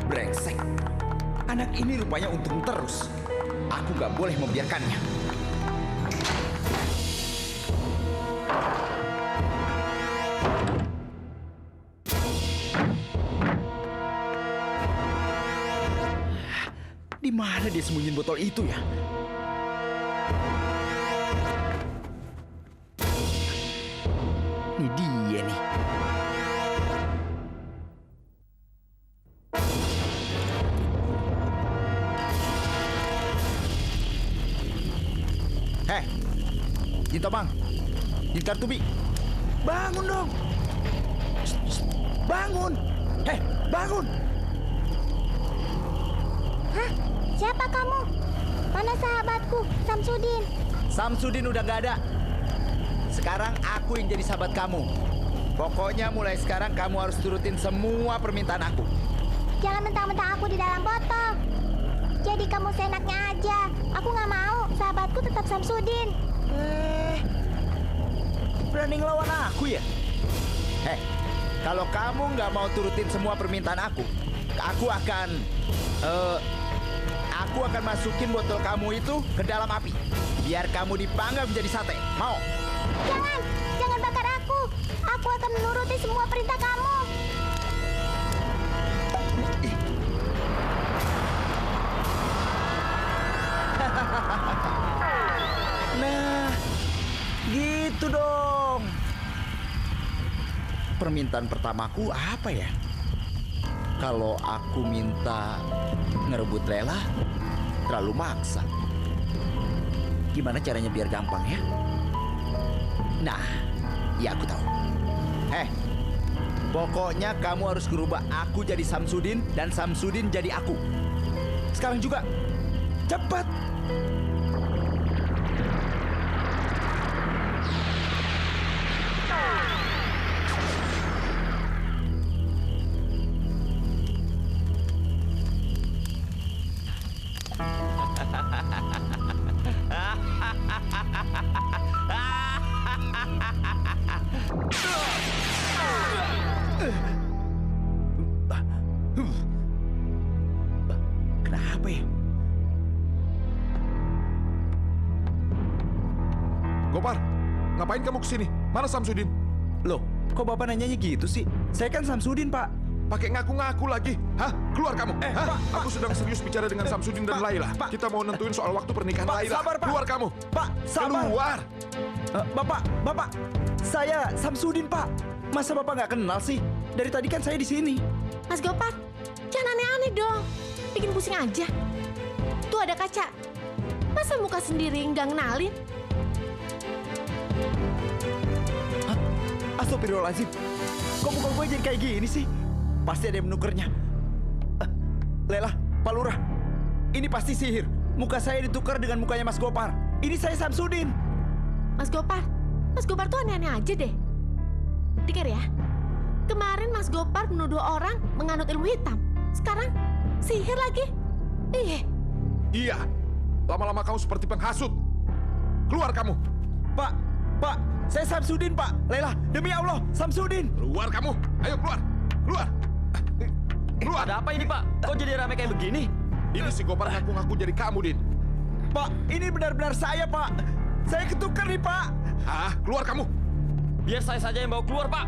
Speaker 5: Brengsek. Anak ini rupanya untung terus. Aku nggak boleh membiarkannya. Di mana dia sembunyiin botol itu ya? Ini dia nih. Heh, Jinto Bang, Jintar Tubi, bangun dong. Bangun. Heh, bangun.
Speaker 8: Hah? Siapa kamu? Mana sahabatku, Samsudin?
Speaker 5: Samsudin udah nggak ada. Sekarang aku yang jadi sahabat kamu. Pokoknya mulai sekarang kamu harus turutin semua permintaan aku.
Speaker 8: Jangan mentang-mentang aku di dalam botol. Jadi kamu seenaknya aja. Aku nggak mau. Sahabatku tetap Samsudin.
Speaker 5: Berani ngelawan aku ya? Kalau kamu nggak mau turutin semua permintaan aku akan masukin botol kamu itu ke dalam api. Biar kamu dipanggang menjadi sate. Mau?
Speaker 8: Jangan bakar aku. Aku akan menuruti semua perintah kamu.
Speaker 5: Nah, gitu dong. Permintaan pertamaku apa ya? Kalau aku minta ngerebut Lela, terlalu maksa. Gimana caranya biar gampang ya? Nah, ya aku tahu. Pokoknya kamu harus merubah aku jadi Samsudin dan Samsudin jadi aku. Sekarang juga. Cepat.
Speaker 3: Gopar, ngapain kamu kesini? Mana Samsudin?
Speaker 5: Loh, kok Bapak nanyanya gitu sih? Saya kan Samsudin, Pak.
Speaker 3: Pakai ngaku-ngaku lagi. Hah? Keluar kamu. Hah?
Speaker 5: Pak,
Speaker 3: Aku sedang serius bicara dengan Samsudin dan
Speaker 5: Pak,
Speaker 3: Laila.
Speaker 5: Pak.
Speaker 3: Kita mau nentuin soal waktu pernikahan
Speaker 5: Pak,
Speaker 3: Laila.
Speaker 5: sabar, Pak.
Speaker 3: Keluar kamu.
Speaker 5: Pak, sabar.
Speaker 3: Keluar.
Speaker 5: Bapak, saya Samsudin, Pak. Masa Bapak nggak kenal sih? Dari tadi kan saya di sini.
Speaker 2: Mas Gopar, jangan aneh-aneh dong. Bikin pusing aja. Tuh ada kaca. Masa muka sendiri nggak ngenalin?
Speaker 5: Astagfirullahaladzim. Kok muka gue jadi kayak gini sih? Pasti ada yang menukernya. Lela, Pak Lurah, ini pasti sihir. Muka saya ditukar dengan mukanya Mas Gopar. Ini saya Samsudin.
Speaker 2: Mas Gopar tuh aneh-aneh aja deh. Dengar ya, kemarin Mas Gopar menuduh orang menganut ilmu hitam. Sekarang sihir lagi.
Speaker 3: Iya. Lama-lama kamu seperti penghasut. Keluar kamu.
Speaker 5: Pak, saya Samsudin, Pak. Lela, demi Allah, Samsudin.
Speaker 3: Keluar kamu. Ayo keluar. Keluar. Keluar.
Speaker 4: Ada apa ini, Pak? Kok jadi rame kayak begini?
Speaker 3: Ini si Gopar ngaku-ngaku jadi kamu, Din.
Speaker 5: Pak, ini benar-benar saya, Pak. Saya ketukar nih, Pak.
Speaker 3: Ah, keluar kamu.
Speaker 4: Biar saya saja yang bawa keluar, Pak.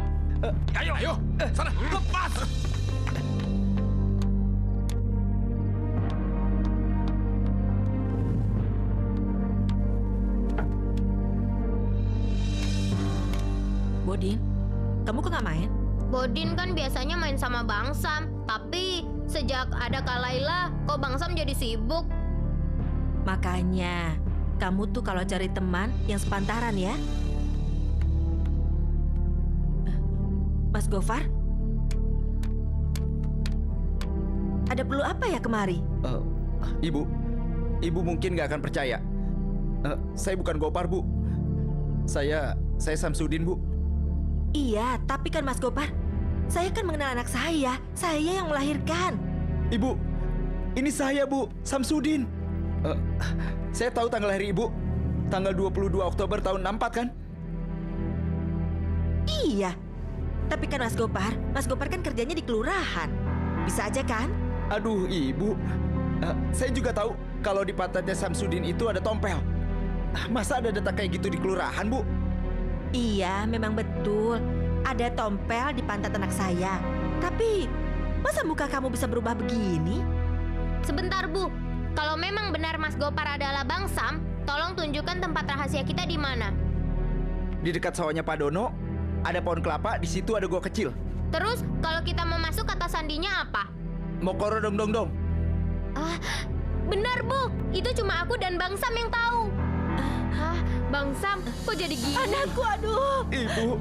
Speaker 3: Ayo. Sana, lepas.
Speaker 6: Bodin, kamu kok nggak main?
Speaker 9: Bodin kan biasanya main sama Bang Sam, tapi sejak ada Kak Laila, kok Bang Sam jadi sibuk?
Speaker 6: Makanya, kamu tuh kalau cari teman yang sepantaran ya. Mas Gofar? Ada perlu apa ya kemari?
Speaker 5: Ibu mungkin nggak akan percaya. Saya bukan Gopar, Bu. Saya Samsudin, Bu.
Speaker 6: Iya, tapi kan Mas Gopar, saya kan mengenal anak saya yang melahirkan.
Speaker 5: Ibu, ini saya, Bu, Samsudin. Saya tahu tanggal lahir Ibu, tanggal 22 Oktober tahun 64 kan?
Speaker 6: Iya, tapi kan Mas Gopar kan kerjanya di kelurahan. Bisa aja kan?
Speaker 5: Aduh, Ibu, saya juga tahu kalau di pantatnya Samsudin itu ada tompel. Masa ada data kayak gitu di kelurahan, Bu?
Speaker 6: Iya, memang betul. Ada tompel di pantat anak saya. Tapi, masa muka kamu bisa berubah begini?
Speaker 9: Sebentar, Bu. Kalau memang benar Mas Gopar adalah Bang Sam, tolong tunjukkan tempat rahasia kita di mana.
Speaker 5: Di dekat sawahnya Pak Dono, ada pohon kelapa, di situ ada gua kecil.
Speaker 9: Terus, kalau kita mau masuk, kata sandinya apa?
Speaker 5: Mokoro dong dong dong.
Speaker 9: Benar, Bu. Itu cuma aku dan Bang Sam yang tahu. Bang Sam, kok jadi gini?
Speaker 6: Anakku, aduh.
Speaker 5: Ibu.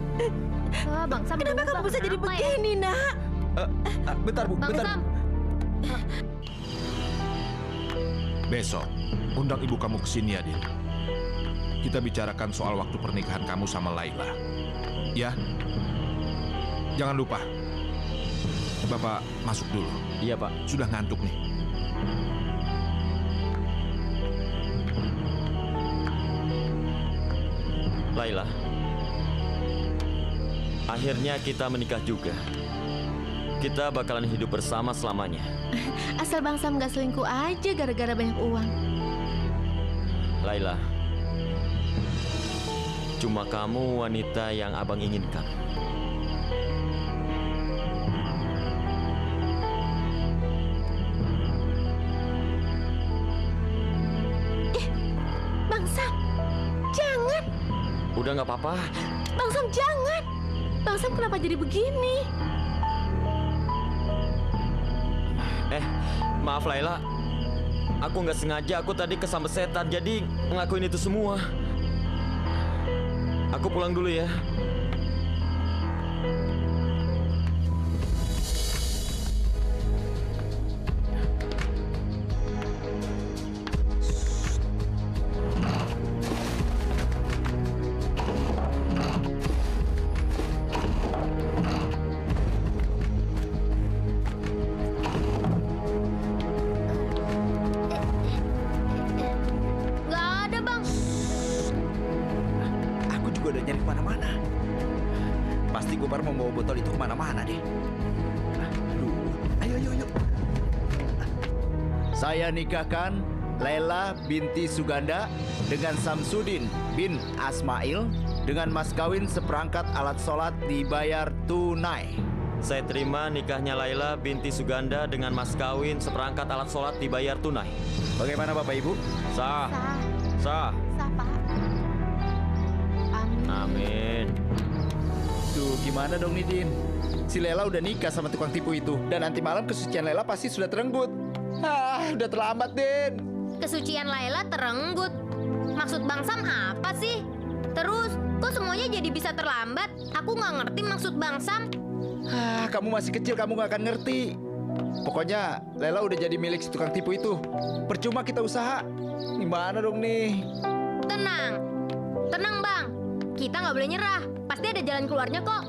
Speaker 9: Bang Sam,
Speaker 6: Kenapa kamu bisa jadi begini, Nak?
Speaker 5: Bentar, Bu,
Speaker 9: Bang
Speaker 5: bentar.
Speaker 9: Sam,
Speaker 3: Besok, undang ibu kamu ke sini ya, Din. Kita bicarakan soal waktu pernikahan kamu sama Laila. Ya? Jangan lupa. Bapak masuk dulu.
Speaker 4: Iya, Pak.
Speaker 3: Sudah ngantuk nih.
Speaker 4: Laila, akhirnya kita menikah juga. Kita bakalan hidup bersama selamanya.
Speaker 2: Asal Bang Sam nggak selingkuh aja gara-gara banyak uang.
Speaker 4: Laila, cuma kamu wanita yang abang inginkan.
Speaker 2: Bang Sam, jangan.
Speaker 4: Udah nggak apa-apa.
Speaker 2: Bang Sam, jangan. Bang Sam kenapa jadi begini?
Speaker 4: Maaf Laila, aku nggak sengaja. Aku tadi kesambet setan, jadi ngelakuin itu semua. Aku pulang dulu ya.
Speaker 9: nggak ada, Bang.
Speaker 5: Aku juga udah nyari kemana-mana. Pasti Gopar mau bawa botol itu kemana-mana deh. Aduh, ayo. Saya nikahkan Laila binti Suganda dengan Samsudin bin Asmail dengan mas kawin seperangkat alat sholat dibayar tunai.
Speaker 4: Saya terima nikahnya Laila binti Suganda dengan mas kawin seperangkat alat sholat dibayar tunai.
Speaker 5: Bagaimana Bapak Ibu?
Speaker 4: Sah.
Speaker 2: Sah,
Speaker 4: Sah.
Speaker 2: sah Pak. Amin.
Speaker 4: Amin.
Speaker 5: Tuh gimana dong nih Din? Si Lela udah nikah sama tukang tipu itu. Dan nanti malam kesucian Lela pasti sudah terenggut. Udah terlambat Din.
Speaker 9: Kesucian Laila terenggut. Maksud Bang Sam apa sih? Terus, kok semuanya jadi bisa terlambat? Aku nggak ngerti maksud Bang Sam.
Speaker 5: Kamu masih kecil, kamu gak akan ngerti. Pokoknya Lela udah jadi milik si tukang tipu itu. Percuma kita usaha. Gimana dong nih?
Speaker 9: Tenang. Tenang, Bang. Kita nggak boleh nyerah. Pasti ada jalan keluarnya kok.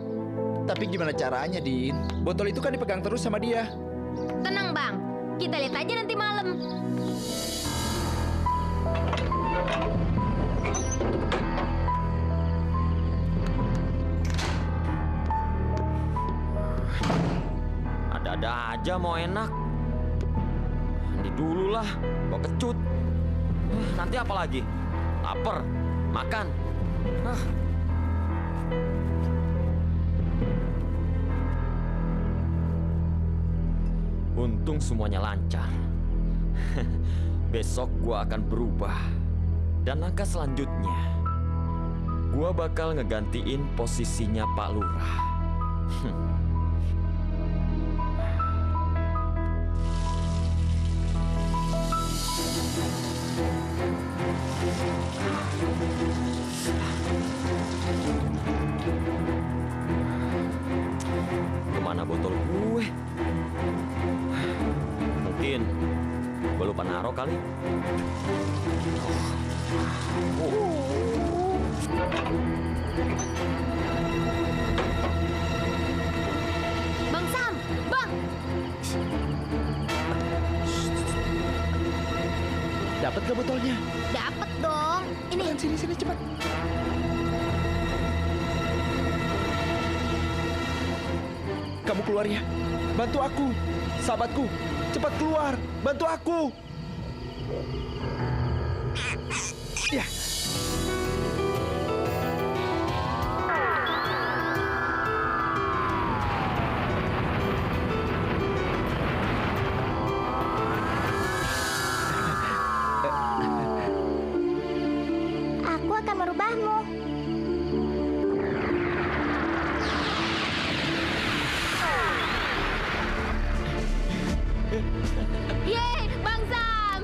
Speaker 5: Tapi gimana caranya, Din? Botol itu kan dipegang terus sama dia.
Speaker 9: Tenang, Bang. Kita lihat aja nanti malam.
Speaker 4: Ada-ada aja mau enak. Mandi dulu lah, kok kecut. Nanti apa lagi? Laper, makan. Untung semuanya lancar. Besok gua akan berubah. Dan langkah selanjutnya, gua bakal ngegantiin posisinya Pak Lurah. Kemana botol gue? Mungkin gue lupa naro kali.
Speaker 9: Bang Sam, Bang.
Speaker 5: Dapat gak botolnya?
Speaker 9: Dapat dong. Ini.
Speaker 5: Sini cepat. Kamu keluar ya. Bantu aku. Sahabatku, cepat keluar. Bantu aku. Ya.
Speaker 8: Aku akan merubahmu.
Speaker 9: Yeay, Bang Sam.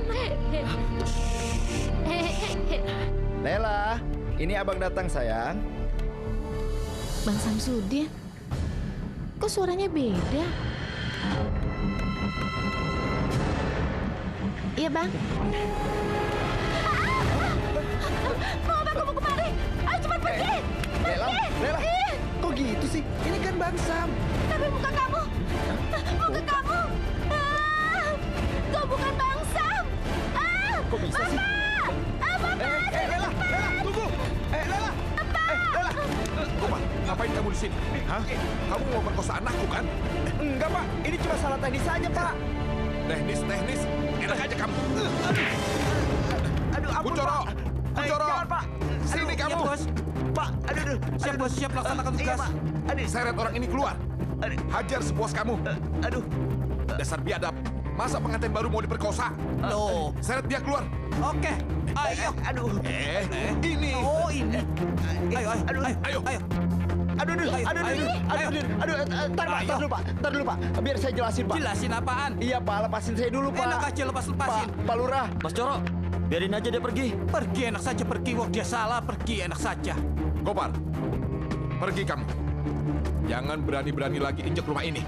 Speaker 5: Lela, ini abang datang sayang.
Speaker 2: Bang Samsudin, kok suaranya beda? Iya Bang.
Speaker 6: Mau kemari? Ayo cepat pergi.
Speaker 5: Lela, kok gitu sih? Ini kan Bang Sam.
Speaker 6: Tapi muka kamu. Muka kamu. Kau bukan Bang Sam.
Speaker 5: Kok bisa sih? Lela, tunggu. Lela. Lela.
Speaker 3: Gopar, ngapain kamu di sini? Hah? Kamu mau perkosa anakku kan?
Speaker 5: Enggak, Pak. Ini cuma salah teknis saja, Pak.
Speaker 3: Teknis. Enak aja kamu.
Speaker 5: Aduh, ampun,
Speaker 3: Kuncoro.
Speaker 5: Pak. Jangan, Pak.
Speaker 3: Sini kamu.
Speaker 7: Iya, Bos.
Speaker 5: Pak, aduh.
Speaker 7: Siap, Bos. Siap laksanakan
Speaker 5: Iya,
Speaker 7: tugas.
Speaker 5: Pak. Aduh.
Speaker 3: Seret orang ini keluar. Hajar sepuas kamu.
Speaker 5: Aduh.
Speaker 3: Dasar biadab. Masa pengantin baru mau diperkosa?
Speaker 7: Loh.
Speaker 3: Seret dia keluar.
Speaker 7: Oke. Ayo.
Speaker 5: Aduh.
Speaker 3: Ini.
Speaker 7: Oh, ini. Ayo.
Speaker 5: Tar dulu, Pak. Biar saya jelasin, Pak.
Speaker 7: Jelasin apaan?
Speaker 5: Iya, Pak. Lepasin saya dulu, Pak.
Speaker 7: Enak aja lepas-lepasin.
Speaker 5: Pak Lurah.
Speaker 4: Mas Coro, biarin aja dia pergi.
Speaker 7: Pergi enak saja pergi. Wah, dia salah. Pergi enak saja.
Speaker 3: Gopar, pergi kamu. Jangan berani-berani lagi injak rumah ini.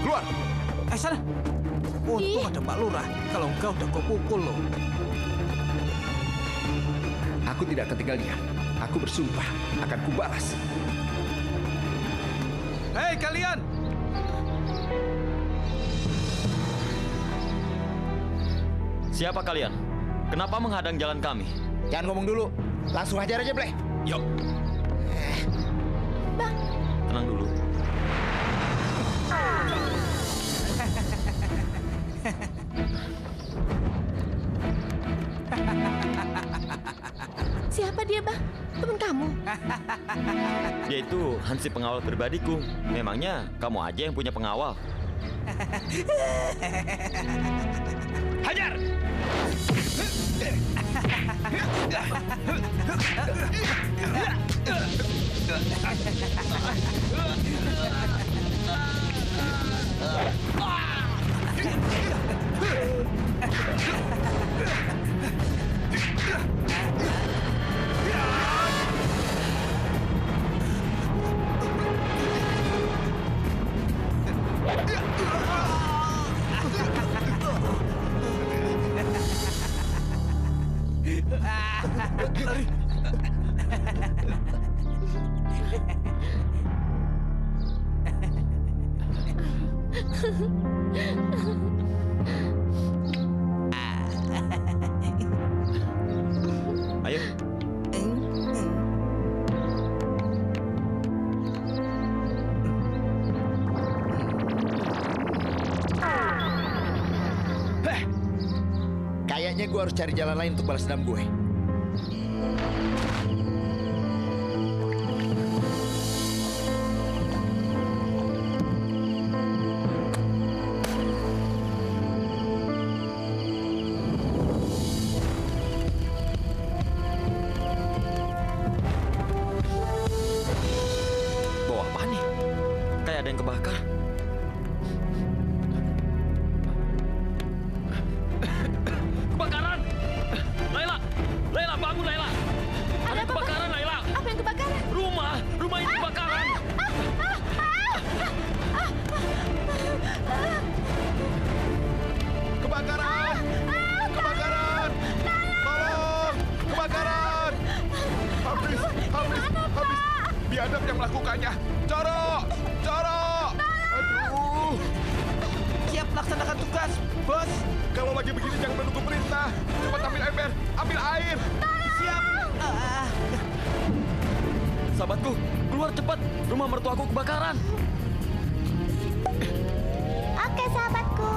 Speaker 3: Keluar.
Speaker 7: Sana. Untung ada Pak Lurah. Kalau enggak udah kau pukul loh.
Speaker 5: Aku tidak akan tinggal diam. Aku bersumpah akan kubalas.
Speaker 7: Hei kalian!
Speaker 4: Siapa kalian? Kenapa menghadang jalan kami?
Speaker 5: Jangan ngomong dulu. Langsung hajar aja, Bleh.
Speaker 3: Yuk.
Speaker 4: Tenang dulu.
Speaker 2: Siapa dia, Bang? Temen kamu?
Speaker 4: Dia itu hansip pengawal pribadiku. Memangnya kamu aja yang punya pengawal?
Speaker 3: Hajar!
Speaker 4: Ayo.
Speaker 5: Kayaknya gue harus cari jalan lain untuk balas dendam gue.
Speaker 4: Bawa apa nih? Kayak ada yang kebakar. Kebakaran! Laila! Laila, bangun Laila! Ada
Speaker 2: apa,
Speaker 4: kebakaran Laila!
Speaker 2: Apa yang kebakaran?
Speaker 4: Rumah ini kebakaran!
Speaker 3: Kebakaran! Kebakaran! Tolong! Kebakaran! Habis! Biadab yang melakukannya. Coro! Aduh!
Speaker 7: Siap laksanakan tugas, bos.
Speaker 3: Kalau lagi begini jangan menunggu perintah. Cepat ambil ember, ambil air.
Speaker 7: Siap.
Speaker 4: Sahabatku, keluar cepat! Rumah mertuaku kebakaran!
Speaker 8: Oke, sahabatku.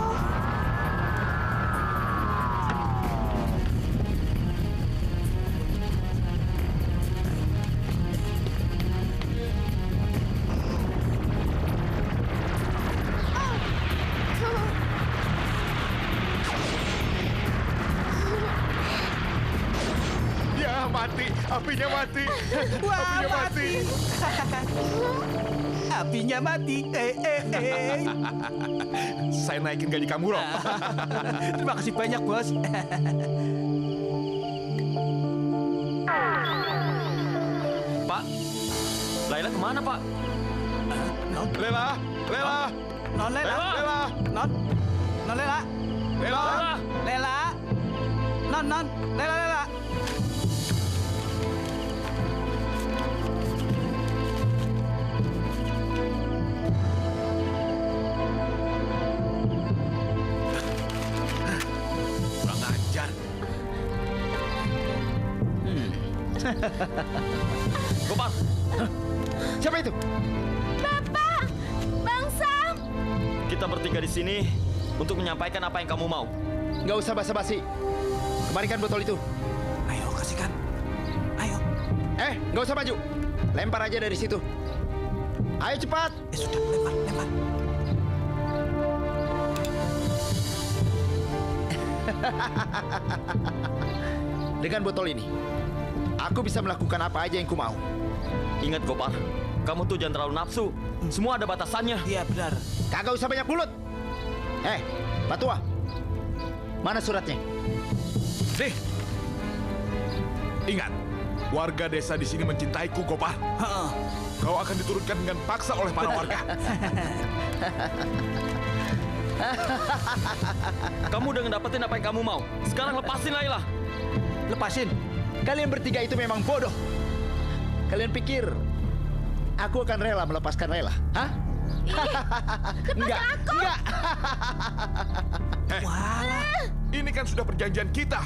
Speaker 3: Ya, mati. Apinya mati. Apinya mati.
Speaker 7: Apinya mati.
Speaker 3: Saya naikin gaji kamu, Rob.
Speaker 7: Terima kasih banyak, bos.
Speaker 4: Pak, Laila kemana Pak?
Speaker 3: Lela!
Speaker 7: Non Lela.
Speaker 3: Lela!
Speaker 7: Non Lela.
Speaker 3: Lela!
Speaker 7: Lela. Non Lela.
Speaker 3: Kurang ajar.
Speaker 4: Gopal!
Speaker 5: Siapa itu?
Speaker 2: Bapak! Bang Sam!
Speaker 4: Kita bertiga di sini untuk menyampaikan apa yang kamu mau.
Speaker 5: Nggak usah basa-basi. Kembalikan botol itu.
Speaker 7: Ayo, kasihkan. Ayo.
Speaker 5: Nggak usah maju. Lempar aja dari situ. Ayo cepat.
Speaker 7: Sudah, lempar.
Speaker 5: Dengan botol ini, aku bisa melakukan apa aja yang ku mau.
Speaker 4: Ingat Gopal, kamu tuh jangan terlalu nafsu. Semua ada batasannya.
Speaker 7: Iya, benar.
Speaker 5: Kagak usah banyak mulut. Pak Tua, mana suratnya?
Speaker 3: Nih. Ingat, warga desa di sini mencintaiku, Gopal.
Speaker 7: Heeh.
Speaker 3: Kau akan diturunkan dengan paksa oleh para warga.
Speaker 4: Kamu udah ngedapetin apa yang kamu mau. Sekarang lepasin Laila.
Speaker 7: Lepasin.
Speaker 5: Kalian bertiga itu memang bodoh. Kalian pikir aku akan rela melepaskan Lela? Hah? Enggak.
Speaker 7: Walah.
Speaker 3: Ini kan sudah perjanjian kita.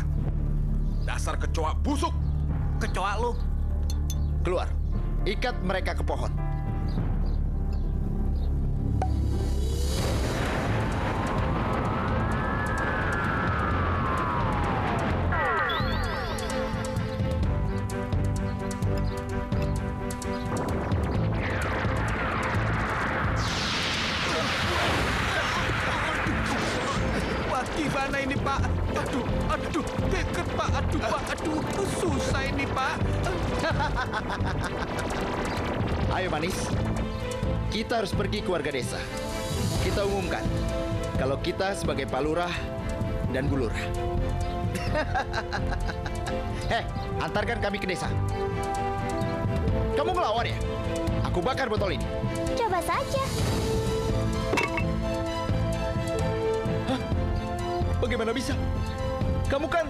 Speaker 3: Dasar kecoa busuk.
Speaker 7: Kecoa lu.
Speaker 5: Keluar. Ikat mereka ke pohon.
Speaker 7: Aduh, Pak. Aduh, susah ini, Pak.
Speaker 5: Ayo Manis, kita harus pergi ke warga desa. Kita umumkan kalau kita sebagai Pak Lurah dan Bu Lurah. Antarkan kami ke desa. Kamu ngelawan ya? Aku bakar botol ini.
Speaker 8: Coba saja.
Speaker 5: Bagaimana bisa? Kamu kan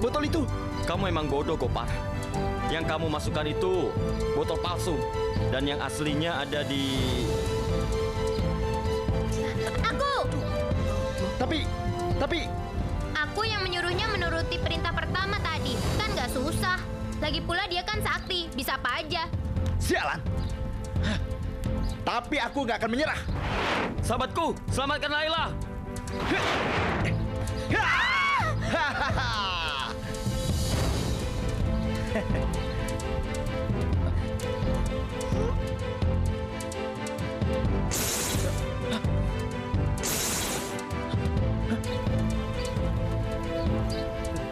Speaker 5: botol itu.
Speaker 4: Kamu emang bodoh, Gopar. Yang kamu masukkan itu botol palsu. Dan yang aslinya ada di...
Speaker 9: Aku!
Speaker 5: Tapi
Speaker 9: Aku yang menyuruhnya menuruti perintah pertama tadi. Kan nggak susah. Lagi pula dia kan sakti, bisa apa aja.
Speaker 5: sialan. Tapi aku nggak akan menyerah.
Speaker 4: Sahabatku, selamatkan Laila.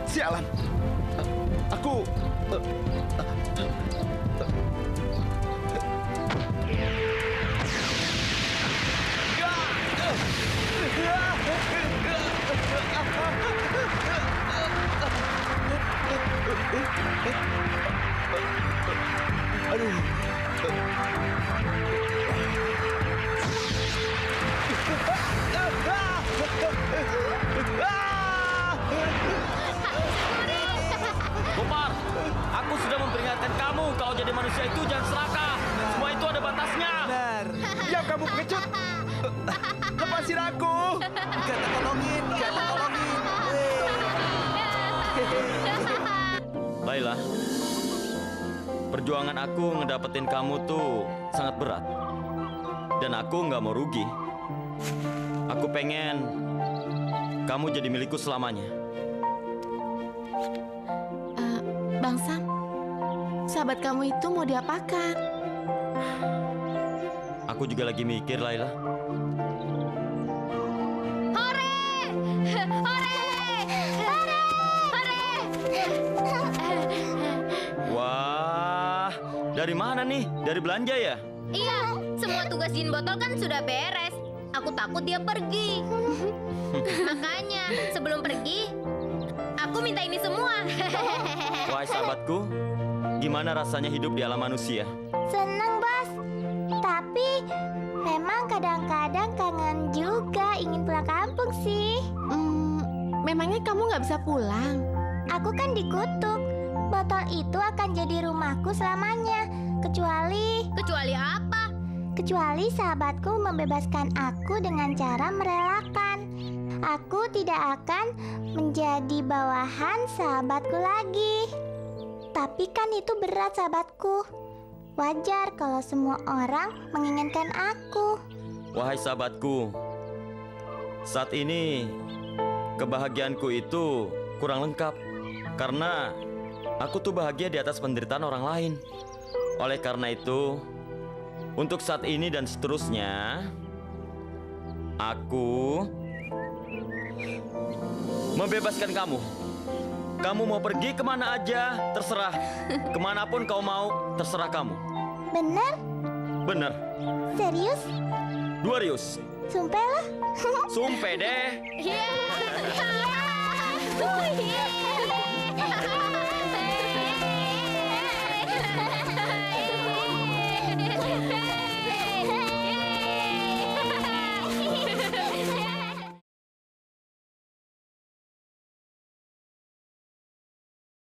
Speaker 5: Sialan. Aku
Speaker 4: Gopar, aku sudah memperingatkan kamu kalau jadi manusia itu jangan serakah. Semua itu ada batasnya.
Speaker 7: Benar.
Speaker 5: diam kamu pengecut. Lepasin aku.
Speaker 7: Kita tolongin.
Speaker 4: Laila, perjuangan aku ngedapetin kamu tuh sangat berat. Dan aku nggak mau rugi. Aku pengen kamu jadi milikku selamanya.
Speaker 2: Bang Sam, sahabat kamu itu mau diapakan?
Speaker 4: Aku juga lagi mikir, Laila.
Speaker 9: Hore! Hore! Hore! Hore!
Speaker 4: Wah, dari mana nih? Dari belanja ya?
Speaker 9: Iya, semua tugas jin botol kan sudah beres. Aku takut dia pergi. Makanya, sebelum pergi, aku minta ini semua.
Speaker 4: Wahai sahabatku, gimana rasanya hidup di alam manusia?
Speaker 8: Seneng, Bos. Tapi memang kadang-kadang kangen juga ingin pulang kampung sih.
Speaker 2: Memangnya kamu nggak bisa pulang?
Speaker 8: Aku kan dikutuk. Botol itu akan jadi rumahku selamanya.
Speaker 9: Kecuali apa?
Speaker 8: Kecuali sahabatku membebaskan aku dengan cara merelakan. Aku tidak akan menjadi bawahan sahabatku lagi. Tapi kan itu berat, sahabatku. Wajar kalau semua orang menginginkan aku.
Speaker 4: Wahai sahabatku, saat ini kebahagiaanku itu kurang lengkap. Karena aku tuh bahagia di atas penderitaan orang lain. Oleh karena itu, untuk saat ini dan seterusnya, aku membebaskan kamu. Kamu mau pergi kemana aja, terserah. Kemanapun kau mau, terserah kamu.
Speaker 8: Bener?
Speaker 4: Bener.
Speaker 8: Serius?
Speaker 4: 2 rius.
Speaker 8: Sumpah lah.
Speaker 4: Sumpah deh.
Speaker 9: Yeah.